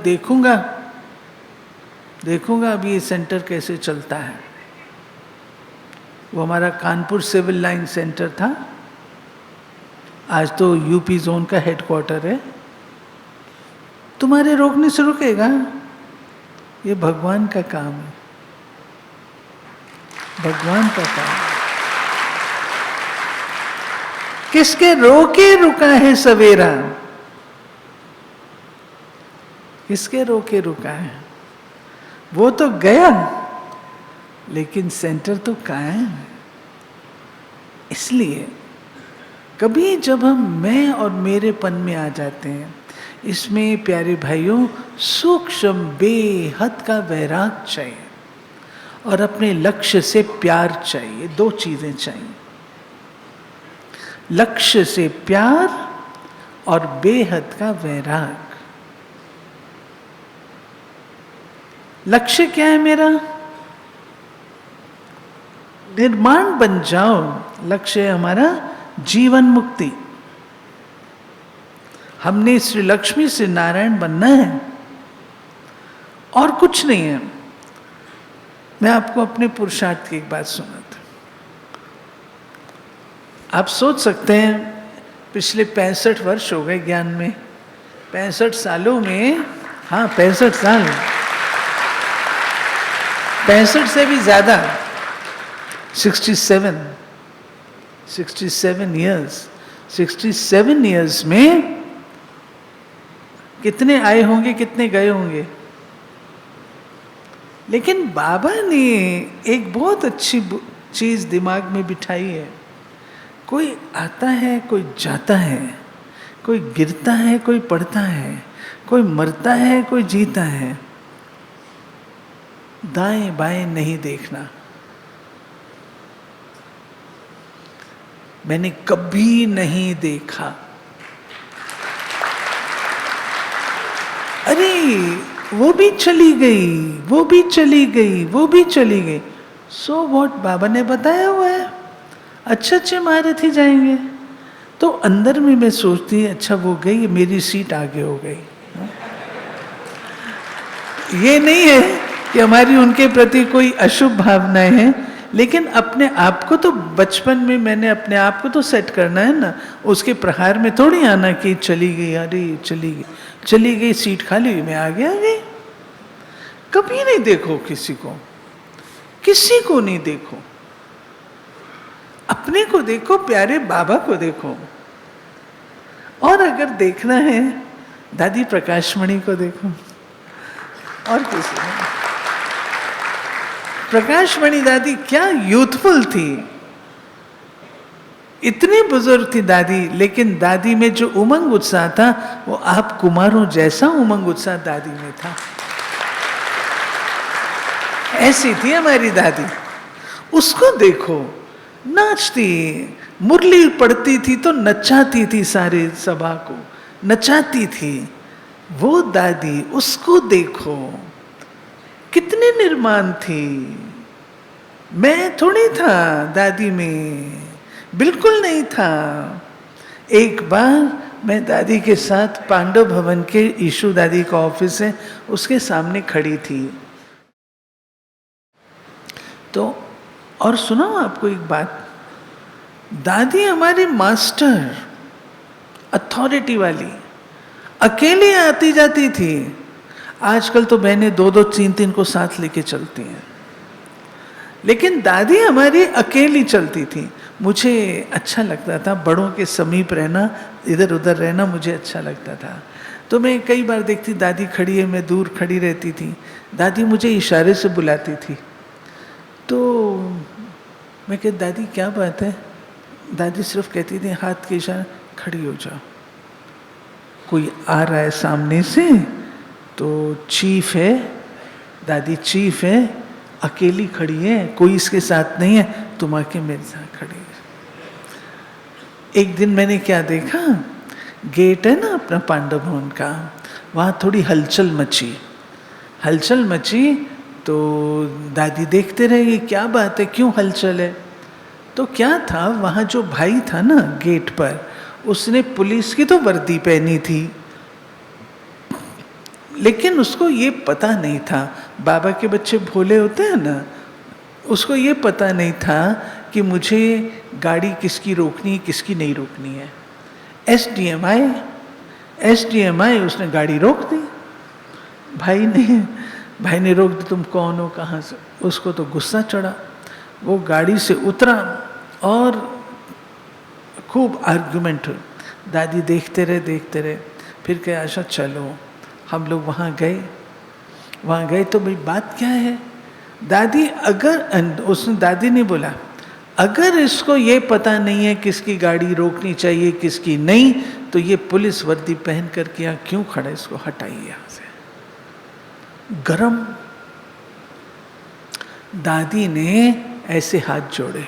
देखूंगा अभी ये सेंटर कैसे चलता है। वो हमारा कानपुर सिविल लाइन सेंटर था, आज तो यूपी जोन का हेडक्वार्टर है। तुम्हारे रोकने से रुकेगा? ये भगवान का काम है, भगवान का काम। किसके रोके रुका है सवेरा? किसके रोके रुका है? वो तो गया, लेकिन सेंटर तो कायम है। इसलिए कभी जब हम मैं और मेरेपन में आ जाते हैं, इसमें प्यारे भाइयों सूक्ष्म बेहद का वैराग चाहिए और अपने लक्ष्य से प्यार चाहिए। दो चीजें चाहिए, लक्ष्य से प्यार और बेहद का वैराग। लक्ष्य क्या है मेरा? निर्माण बन जाओ। लक्ष्य है हमारा जीवन मुक्ति। हमने श्री लक्ष्मी से नारायण बनना है और कुछ नहीं है। मैं आपको अपने पुरुषार्थ की एक बात सुनाता हूं। आप सोच सकते हैं, पिछले 65 वर्ष हो गए ज्ञान में, 65 सालों में, हाँ 65 साल, 65 से भी ज्यादा, 67 years, 67 years में कितने आए होंगे, कितने गए होंगे। लेकिन बाबा ने एक बहुत अच्छी चीज दिमाग में बिठाई है। कोई आता है, कोई जाता है, कोई गिरता है, कोई पड़ता है, कोई मरता है, कोई जीता है। दाएं बाएं नहीं देखना। मैंने कभी नहीं देखा, अरे वो भी चली गई, वो भी चली गई, वो भी चली गई। सो व्हाट, बाबा ने बताया हुआ है, अच्छे अच्छे महारथी जाएंगे। तो अंदर में मैं सोचती, अच्छा वो गई, मेरी सीट आगे हो गई। ये नहीं है कि हमारी उनके प्रति कोई अशुभ भावनाएं हैं, लेकिन अपने आप को तो बचपन में मैंने अपने आप को तो सेट करना है ना। उसके प्रहार में थोड़ी आना कि चली गई, अरे चली गई सीट खाली हुई, मैं आगे आ गई। कभी नहीं देखो किसी को नहीं देखो, अपने को देखो, प्यारे बाबा को देखो। और अगर देखना है दादी प्रकाशमणि को देखो, और किसी नहीं। प्रकाशमणि दादी क्या यूथफुल थी, इतनी बुजुर्ग थी दादी, लेकिन दादी में जो उमंग उत्साह था वो आप कुमारों जैसा उमंग उत्साह दादी में था। ऐसी थी हमारी दादी। उसको देखो, नाचती, मुरली पढ़ती थी तो नचाती थी, सारे सभा को नचाती थी वो दादी। उसको देखो कितनी निर्माण थी। मैं थोड़ी था दादी में, बिल्कुल नहीं था। एक बार मैं दादी के साथ पांडव भवन के, ईशु दादी का ऑफिस है, उसके सामने खड़ी थी। तो और सुनाओ आपको एक बात, दादी हमारी मास्टर, अथॉरिटी वाली, अकेली आती जाती थी। आजकल तो बहनें 2-2, 3-3 को साथ लेके चलती हैं, लेकिन दादी हमारी अकेली चलती थी। मुझे अच्छा लगता था बड़ों के समीप रहना, इधर उधर रहना मुझे अच्छा लगता था। तो मैं कई बार देखती दादी खड़ी है, मैं दूर खड़ी रहती थी, दादी मुझे इशारे से बुलाती थी। तो मैं कहती दादी क्या बात है, दादी सिर्फ कहती थी हाथ के इशारे, खड़ी हो जाओ। कोई आ रहा है सामने से तो चीफ है, दादी चीफ है, अकेली खड़ी है, कोई इसके साथ नहीं है, तुम आके मेरे साथ खड़ी है। एक दिन मैंने क्या देखा, गेट है ना अपना पांडव भवन का, वहाँ थोड़ी हलचल मची। तो दादी देखते रहे ये क्या बात है, क्यों हलचल है। तो क्या था, वहाँ जो भाई था ना गेट पर, उसने पुलिस की तो वर्दी पहनी थी, लेकिन उसको ये पता नहीं था, बाबा के बच्चे भोले होते हैं ना, उसको ये पता नहीं था कि मुझे गाड़ी किसकी रोकनी किसकी नहीं रोकनी है। एसडीएम आए, उसने गाड़ी रोक दी। भाई ने रोक दी, तुम कौन हो, कहाँ से। उसको तो गुस्सा चढ़ा, वो गाड़ी से उतरा और खूब आर्गुमेंट। दादी देखते रहे, फिर कहा आशा चलो। हम लोग वहाँ गए तो भाई बात क्या है। दादी दादी ने बोला, अगर इसको ये पता नहीं है किसकी गाड़ी रोकनी चाहिए किसकी नहीं, तो ये पुलिस वर्दी पहन कर के यहाँ क्यों खड़ा है, इसको हटाइए यहाँ से। गरम। दादी ने ऐसे हाथ जोड़े,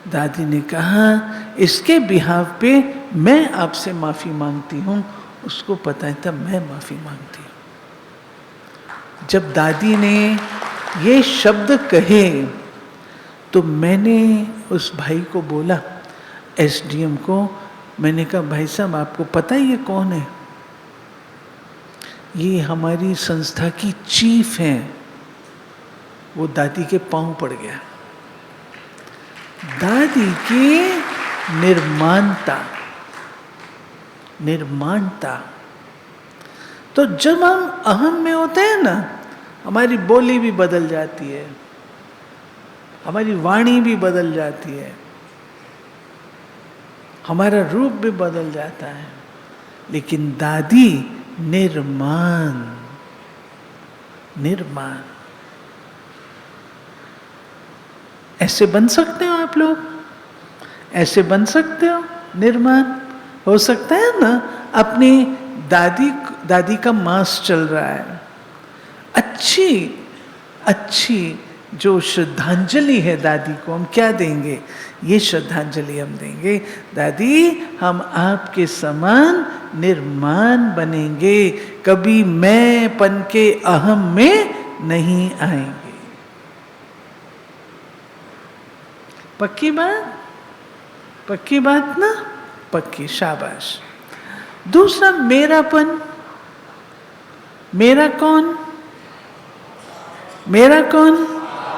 दादी ने कहा इसके बिहाफ पे मैं आपसे माफी मांगती हूँ। उसको पता है तब मैं माफी मांगती हूँ। जब दादी ने ये शब्द कहे तो मैंने उस भाई को बोला, एसडीएम को, मैंने कहा भाई साहब आपको पता है ये कौन है? ये हमारी संस्था की चीफ हैं। वो दादी के पांव पड़ गया। दादी की निर्माणता। तो जब हम अहम में होते हैं ना, हमारी बोली भी बदल जाती है, हमारी वाणी भी बदल जाती है, हमारा रूप भी बदल जाता है। लेकिन दादी निर्माण। ऐसे बन सकते हो आप लोग? ऐसे बन सकते हो? निर्माण हो सकता है ना? अपनी दादी का मास चल रहा है, अच्छी जो श्रद्धांजलि है दादी को, हम क्या देंगे? ये श्रद्धांजलि हम देंगे, दादी हम आपके समान निर्माण बनेंगे, कभी मैंपन के अहम में नहीं आएंगे। पक्की बात ना? पक्की, शाबाश। दूसरा मेरापन। मेरा कौन?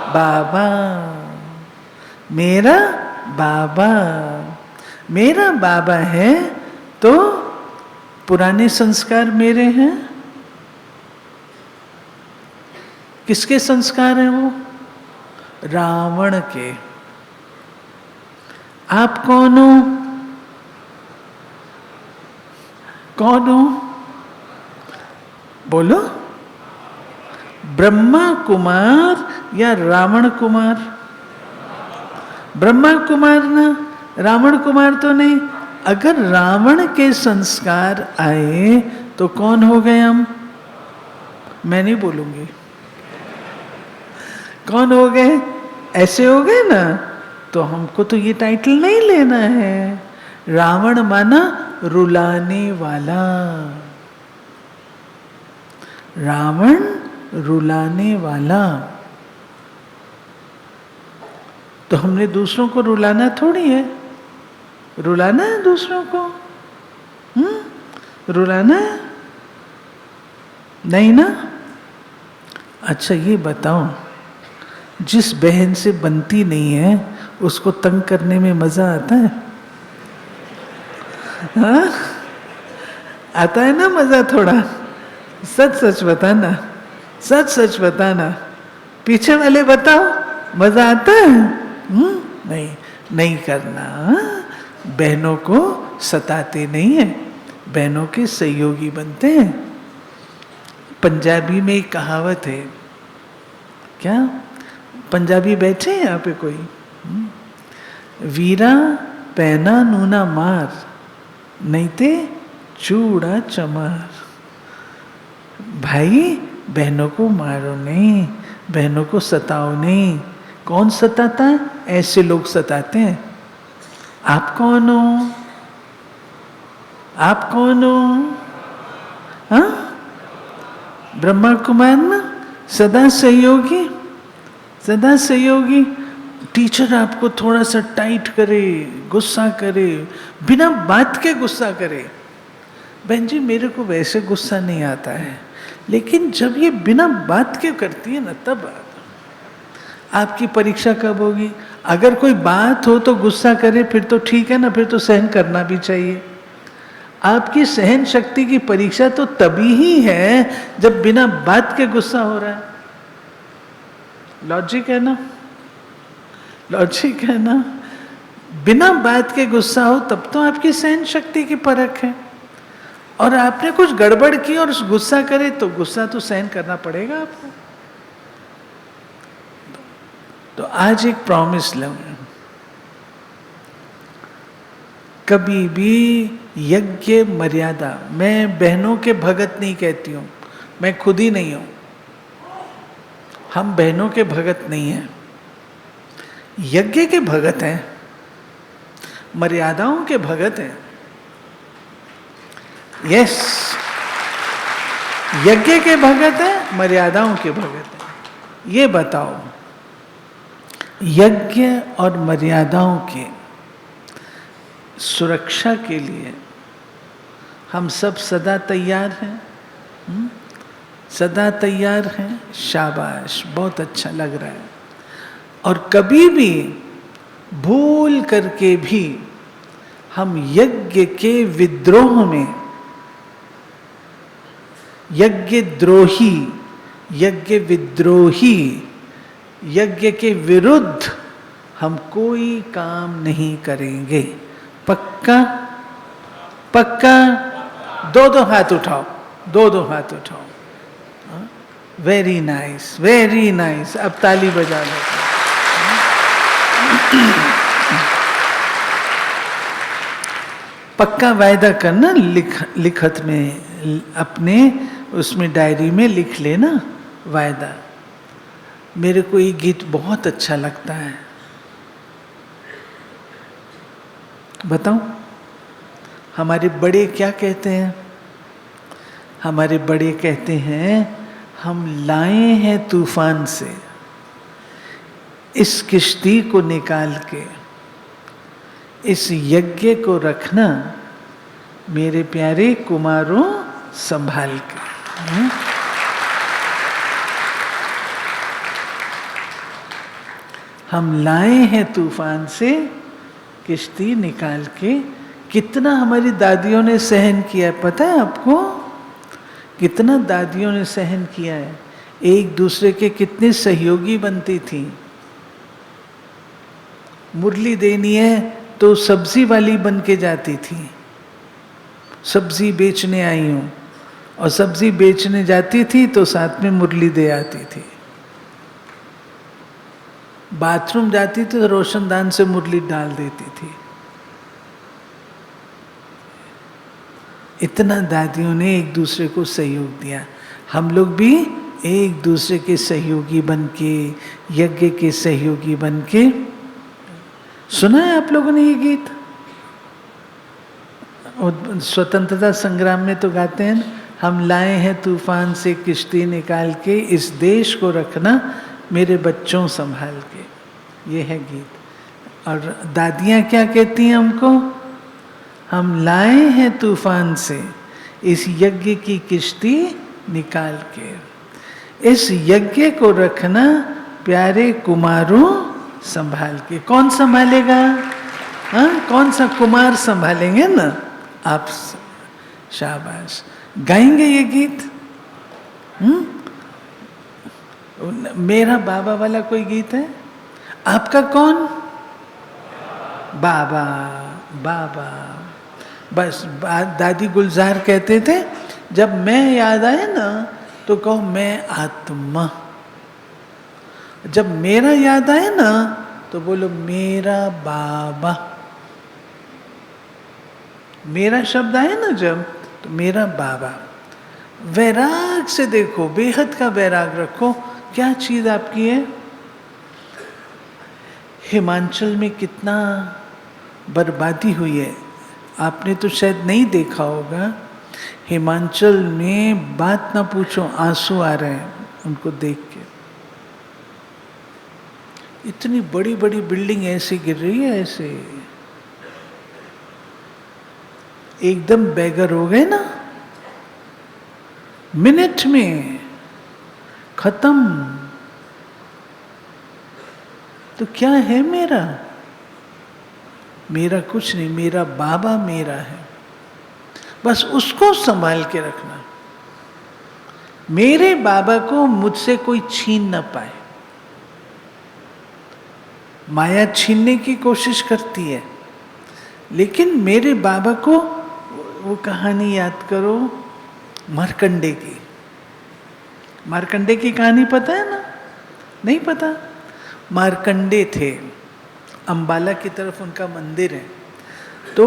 बाबा। मेरा बाबा है तो पुराने संस्कार मेरे हैं। किसके संस्कार हैं वो? रावण के। आप कौन हो? बोलो। ब्रह्मा कुमार या रावण कुमार? ब्रह्मा कुमार ना, रावण कुमार तो नहीं। अगर रावण के संस्कार आए तो कौन हो गए हम? मैं नहीं बोलूंगी कौन हो गए, ऐसे हो गए ना। तो हमको तो ये टाइटल नहीं लेना है। रावण माना रुलाने वाला, रावण रुलाने वाला। तो हमने दूसरों को रुलाना थोड़ी है, रुलाना है दूसरों को? रुलाना है? नहीं ना। अच्छा ये बताओ, जिस बहन से बनती नहीं है उसको तंग करने में मजा आता है? हाँ, आता है ना मजा थोड़ा? सच सच बताना, सच सच बताना। पीछे वाले बताओ, मजा आता है? नहीं, नहीं करना। बहनों को सताते नहीं है, बहनों के सहयोगी बनते हैं। पंजाबी में एक कहावत है, क्या? पंजाबी बैठे हैं यहाँ पे कोई? वीरा पैना नूना मार, नहीं ते चूड़ा चमार। भाई बहनों को मारो नहीं, बहनों को सताओ नहीं। कौन सताता है? ऐसे लोग सताते हैं। आप कौन हो? आप कौन हो? हाँ, ब्रह्मा कुमार ना, सदा सहयोगी, सदा सहयोगी। टीचर आपको थोड़ा सा टाइट करे, गुस्सा करे, बिना बात के गुस्सा करे। बहन जी मेरे को वैसे गुस्सा नहीं आता है, लेकिन जब ये बिना बात के करती है ना, तब आपकी परीक्षा कब होगी? अगर कोई बात हो तो गुस्सा करे फिर तो ठीक है ना, फिर तो सहन करना भी चाहिए। आपकी सहन शक्ति की परीक्षा तो तभी ही है जब बिना बात के गुस्सा हो रहा है। लॉजिक है ना, लॉजिक है ना। बिना बात के गुस्सा हो तब तो आपकी सहन शक्ति की परख है। और आपने कुछ गड़बड़ की और गुस्सा करे तो गुस्सा तो सहन करना पड़ेगा आपको। तो आज एक प्रॉमिस लो, कभी भी यज्ञ मर्यादा, मैं बहनों के भगत नहीं कहती हूं, मैं खुद ही नहीं हूं, हम बहनों के भगत नहीं हैं, यज्ञ के भगत हैं, मर्यादाओं के भगत हैं। यस, यज्ञ के भगत हैं, मर्यादाओं के भगत हैं। ये बताओ, यज्ञ और मर्यादाओं के सुरक्षा के लिए हम सब सदा तैयार हैं? सदा तैयार हैं? शाबाश, बहुत अच्छा लग रहा है। और कभी भी भूल करके भी हम यज्ञ के विद्रोह में, यज्ञ द्रोही, यज्ञ विद्रोही, यज्ञ के विरुद्ध हम कोई काम नहीं करेंगे। पक्का? पक्का? दो दो हाथ उठाओ, दो दो हाथ उठाओ। Very nice, very nice. अब ताली बजा लो। पक्का वायदा करना, लिखत में, अपने उसमें डायरी में लिख लेना वायदा। मेरे को ये गीत बहुत अच्छा लगता है। बताऊं, हमारे बड़े क्या कहते हैं? हमारे बड़े कहते हैं, हम लाए हैं तूफान से इस किश्ती को निकाल के, इस यज्ञ को रखना मेरे प्यारे कुमारों संभाल के। हम लाए हैं तूफान से किश्ती निकाल के। कितना हमारी दादियों ने सहन किया है, पता है आपको? कितना दादियों ने सहन किया है। एक दूसरे के कितने सहयोगी बनती थी। मुरली देनी है तो सब्जी वाली बन के जाती थी, सब्जी बेचने आई हूँ, और सब्जी बेचने जाती थी तो साथ में मुरली दे आती थी। बाथरूम जाती थी तो रोशनदान से मुरली डाल देती थी। इतना दादियों ने एक दूसरे को सहयोग दिया। हम लोग भी एक दूसरे के सहयोगी बन के, यज्ञ के सहयोगी बन के। सुना है आप लोगों ने ये गीत? स्वतंत्रता संग्राम में तो गाते हैं, हम लाए हैं तूफान से किश्ती निकाल के, इस देश को रखना मेरे बच्चों संभाल के। ये है गीत। और दादियाँ क्या कहती हैं हमको? हम लाए हैं तूफान से इस यज्ञ की किश्ती निकाल के, इस यज्ञ को रखना प्यारे कुमारों संभाल के। कौन संभालेगा? हाँ, कौन सा कुमार संभालेंगे ना आप। शाबाश। गाएंगे ये गीत? मेरा बाबा वाला कोई गीत है? आपका कौन? बाबा। बाबा। बस दादी गुलजार कहते थे, जब मैं याद आए ना तो कहो मैं आत्मा। जब मेरा याद आए ना तो बोलो मेरा बाबा। मेरा शब्द आए ना जब, तो मेरा बाबा। वैराग से देखो, बेहद का वैराग रखो। क्या चीज आपकी है? हिमाचल में कितना बर्बादी हुई है, आपने तो शायद नहीं देखा होगा। हिमाचल में बात ना पूछो, आंसू आ रहे हैं उनको देख के। इतनी बड़ी बड़ी बिल्डिंग ऐसे गिर रही है, ऐसे एकदम बेगर हो गए ना, मिनट में खत्म। तो क्या है मेरा? मेरा कुछ नहीं, मेरा बाबा मेरा है। बस उसको संभाल के रखना। मेरे बाबा को मुझसे कोई छीन न पाए। माया छीनने की कोशिश करती है, लेकिन मेरे बाबा को, वो कहानी याद करो मार्कंडे की। मार्कंडे की कहानी पता है ना? नहीं पता? मार्कंडे थे, अंबाला की तरफ उनका मंदिर है। तो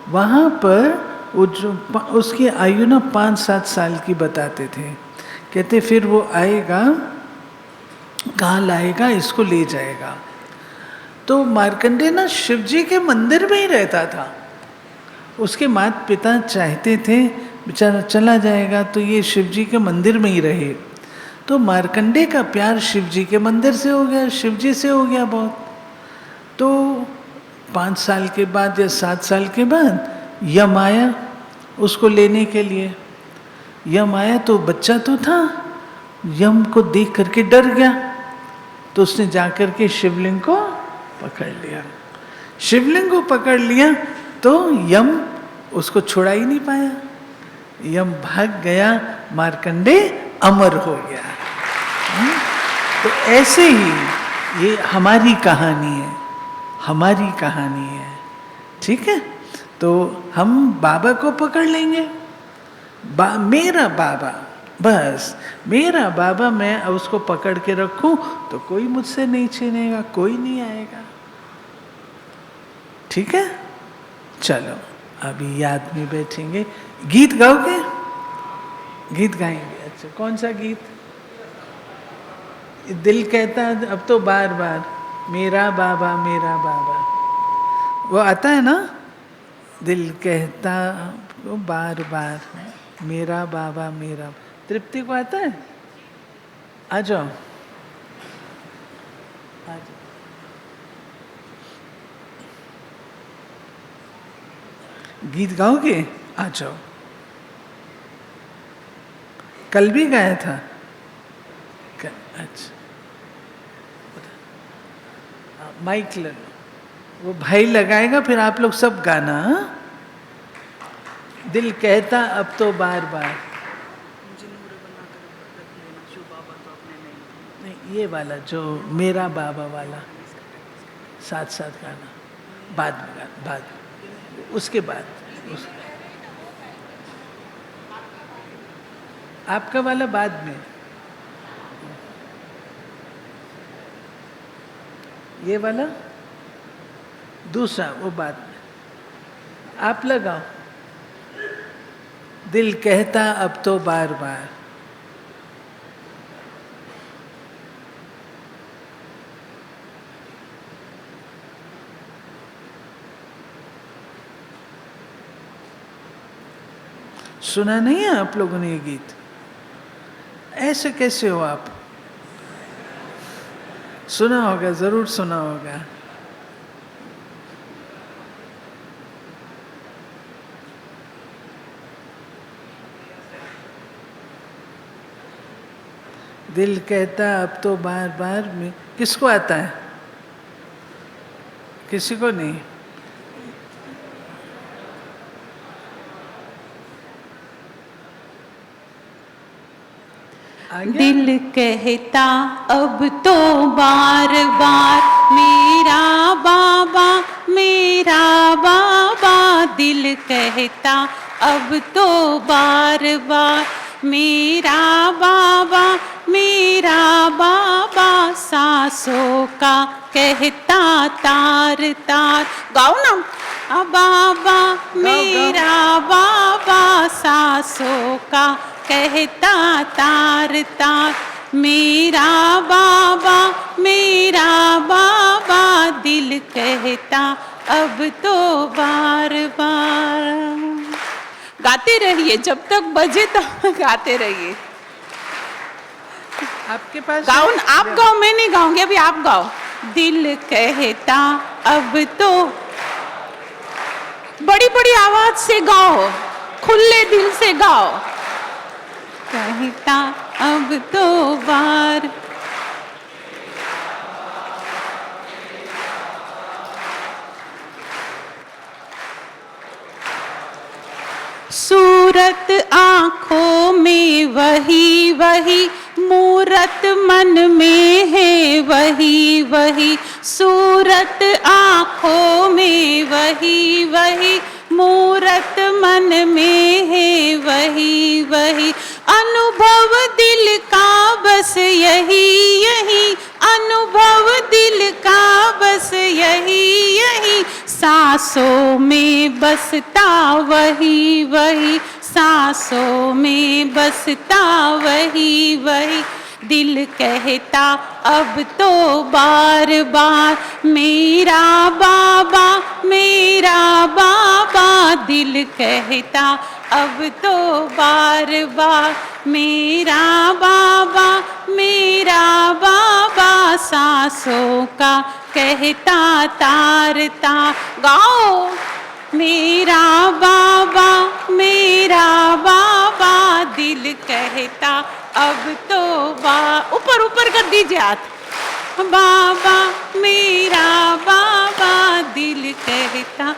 वहाँ पर वो जो उसकी आयु ना 5-7 साल की बताते थे। कहते फिर वो आएगा, कहाँ लाएगा, इसको ले जाएगा। तो मार्कंडे ना शिव जी के मंदिर में ही रहता था। उसके माता पिता चाहते थे बेचारा चला जाएगा तो ये शिव जी के मंदिर में ही रहे। तो मार्कंडे का प्यार शिव जी के मंदिर से हो गया, शिव जी से हो गया बहुत। तो 5 साल के बाद या 7 साल के बाद यम आया उसको लेने के लिए। यम आया तो बच्चा तो था, यम को देख करके डर गया। तो उसने जाकर के शिवलिंग को पकड़ लिया। शिवलिंग को पकड़ लिया तो यम उसको छुड़ा ही नहीं पाया। यम भाग गया, मार्कंडे अमर हो गया। तो ऐसे ही ये हमारी कहानी है, हमारी कहानी है। ठीक है? तो हम बाबा को पकड़ लेंगे। मेरा बाबा, बस मेरा बाबा, मैं उसको पकड़ के रखूं तो कोई मुझसे नहीं छीनेगा, कोई नहीं आएगा। ठीक है? चलो अभी याद में बैठेंगे। गीत गाओगे? गीत गाएंगे। अच्छा, कौन सा गीत? दिल कहता अब तो बार बार मेरा बाबा मेरा बाबा, वो आता है ना, दिल कहता वो बार बार मेरा बाबा मेरा। तृप्ति को आता है? आ जाओ, आ जाओ। गीत गाओगे? आ जाओ। कल भी गाया था? अच्छा, माइक वो भाई लगाएगा, फिर आप लोग सब गाना। दिल कहता अब तो बार बार, नहीं ये वाला जो मेरा बाबा वाला, साथ साथ गाना, बाद में गाना, बाद उसके बाद आपका वाला बाद में, ये वाला दूसरा वो बाद में। आप लगाओ। दिल कहता अब तो बार बार। सुना नहीं है आप लोगों ने ये गीत? ऐसे कैसे हो आप? सुना होगा, जरूर सुना होगा। दिल कहता अब तो बार बार में, किसको आता है? किसी को नहीं? दिल कहता अब तो बार बार मेरा बाबा मेरा बाबा। दिल कहता अब तो बार बार मेरा बाबा मेरा बाबा। सांसों का कहता तार तार। गाओ ना। बाबा मेरा बाबा। सांसों का कहता तार तार मेरा बाबा मेरा बाबा। दिल कहता अब तो बार बार। गाते रहिए, जब तक बजे तब गाते रहिए। आपके पास गाओ, आप गाओ, मैं नहीं गाऊंगी, अभी आप गाओ। दिल कहता अब तो, बड़ी बड़ी आवाज से गाओ, खुले दिल से गाओ। कहता अब तो बार। सूरत आँखों में वही वही, मूरत मन में है वही वही। सूरत आँखों में वही वही, मूरत मन में है वही वही। अनुभव दिल का बस यही यही, अनुभव दिल का बस यही यही। सांसों में बसता वही वही, सांसों में बसता वही वही। दिल कहता अब तो बार बार मेरा बाबा मेरा बाबा। दिल कहता अब तो बार बार मेरा बाबा मेरा बाबा। सांसों का कहता तार तार। गाओ। मेरा बाबा मेरा बाबा। दिल कहता अब तो ऊपर ऊपर कर दीजिए हाथ। बाबा मेरा बाबा। दिल कहता,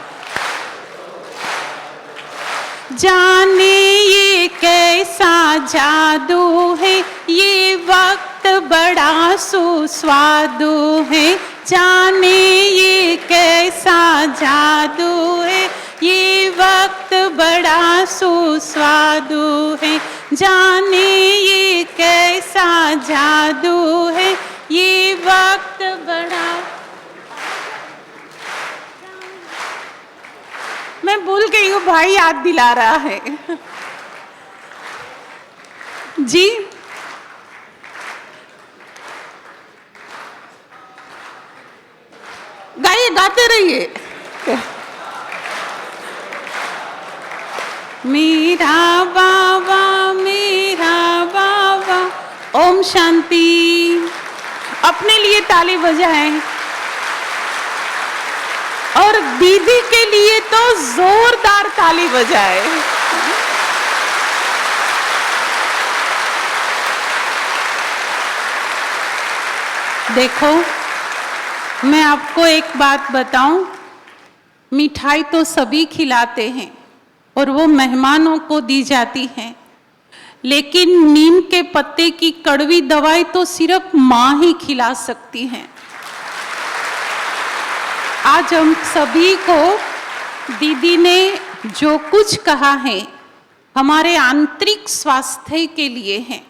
जाने ये कैसा जादू है, ये वक्त बड़ा सुस्वादु है। जाने ये कैसा जादू है, ये वक्त बड़ा सुस्वादु है। जाने ये कैसा जादू है, ये वक्त बड़ा। मैं भूल गई हूँ, भाई याद दिला रहा है जी। गाइए, गाते रहिए। मेरा बाबा मेरा बाबा। ओम शांति। अपने लिए ताली बजाएं और दीदी के लिए तो जोरदार ताली बजाए। देखो, मैं आपको एक बात बताऊं, मिठाई तो सभी खिलाते हैं और वो मेहमानों को दी जाती है, लेकिन नीम के पत्ते की कड़वी दवाई तो सिर्फ माँ ही खिला सकती है। आज हम सभी को दीदी ने जो कुछ कहा है हमारे आंतरिक स्वास्थ्य के लिए है।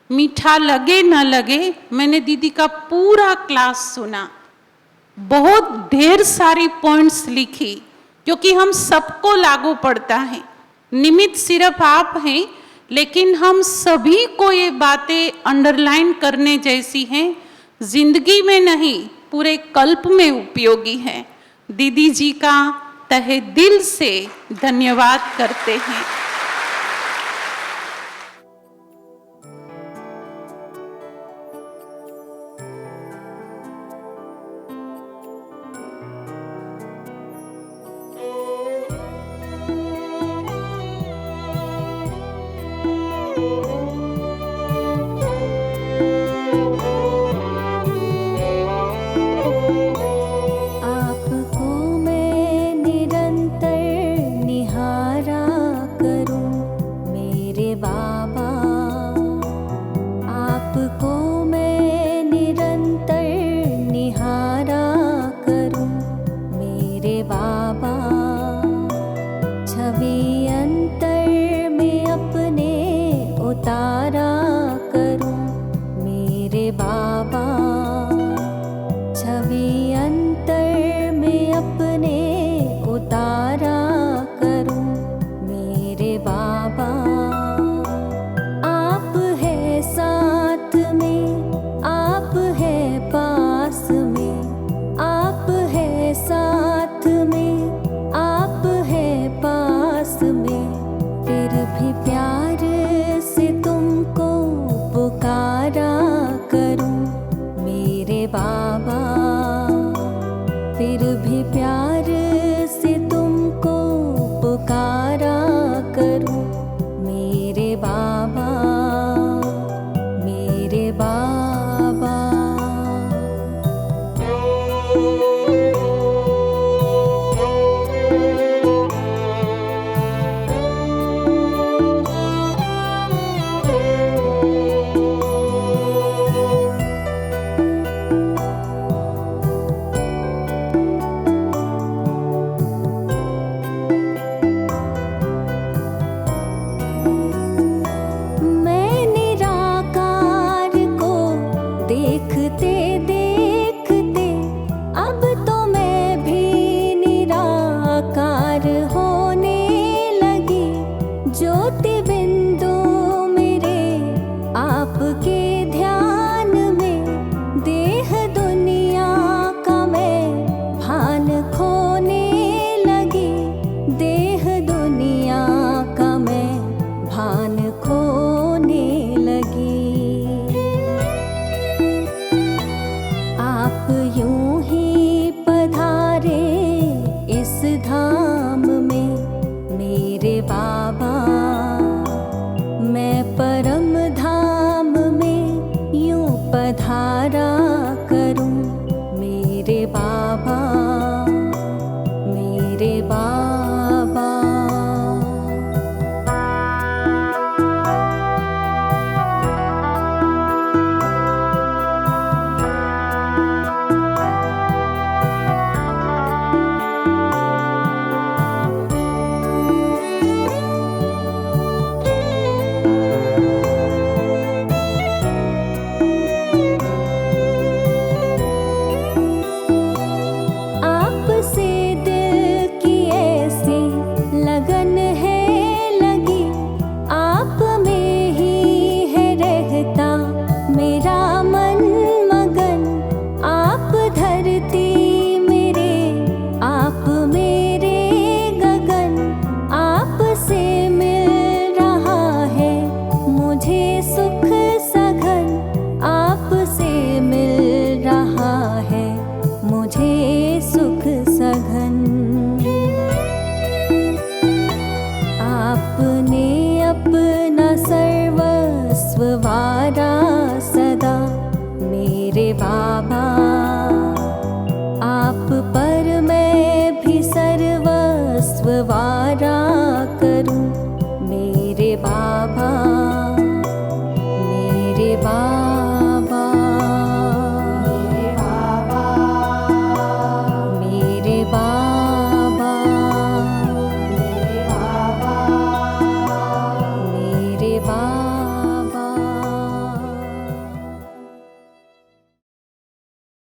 मीठा लगे न लगे, मैंने दीदी का पूरा क्लास सुना, बहुत ढेर सारी पॉइंट्स लिखी, क्योंकि हम सबको लागू पड़ता है। निमित्त सिर्फ आप हैं, लेकिन हम सभी को ये बातें अंडरलाइन करने जैसी हैं, जिंदगी में नहीं पूरे कल्प में उपयोगी हैं। दीदी जी का तहे दिल से धन्यवाद करते हैं। आपको मैं निरंतर निहारा करूं मेरे बाबा, आपको मैं निरंतर निहारा करूं मेरे बाबा। छवि अंतर में अपने उतारा करूं मेरे बाबा, छवि अंतर में अपने उतारा करूं मेरे बाबा। आप है साथ में, आप है पास में, आप है साथ में, आप है पास में, फिर भी प्यार से तुमको पुकारा करूं मेरे बाबा, फिर भी प्यार से तुमको पुकारा करूं मेरे बाबा, मेरे बाबा। मैं निराकार को देखते देखते अब तो मैं भी निराकार होने लगी। ज्योति बिंदु मेरे आपके ध्यान में, देह दुनिया का मैं भान खोने लगी, देह दुनिया का मैं भान खोने लगी। आप यूं ही पधारे इस धाम में मेरे बाबा, मैं परम धाम में यूं पधारे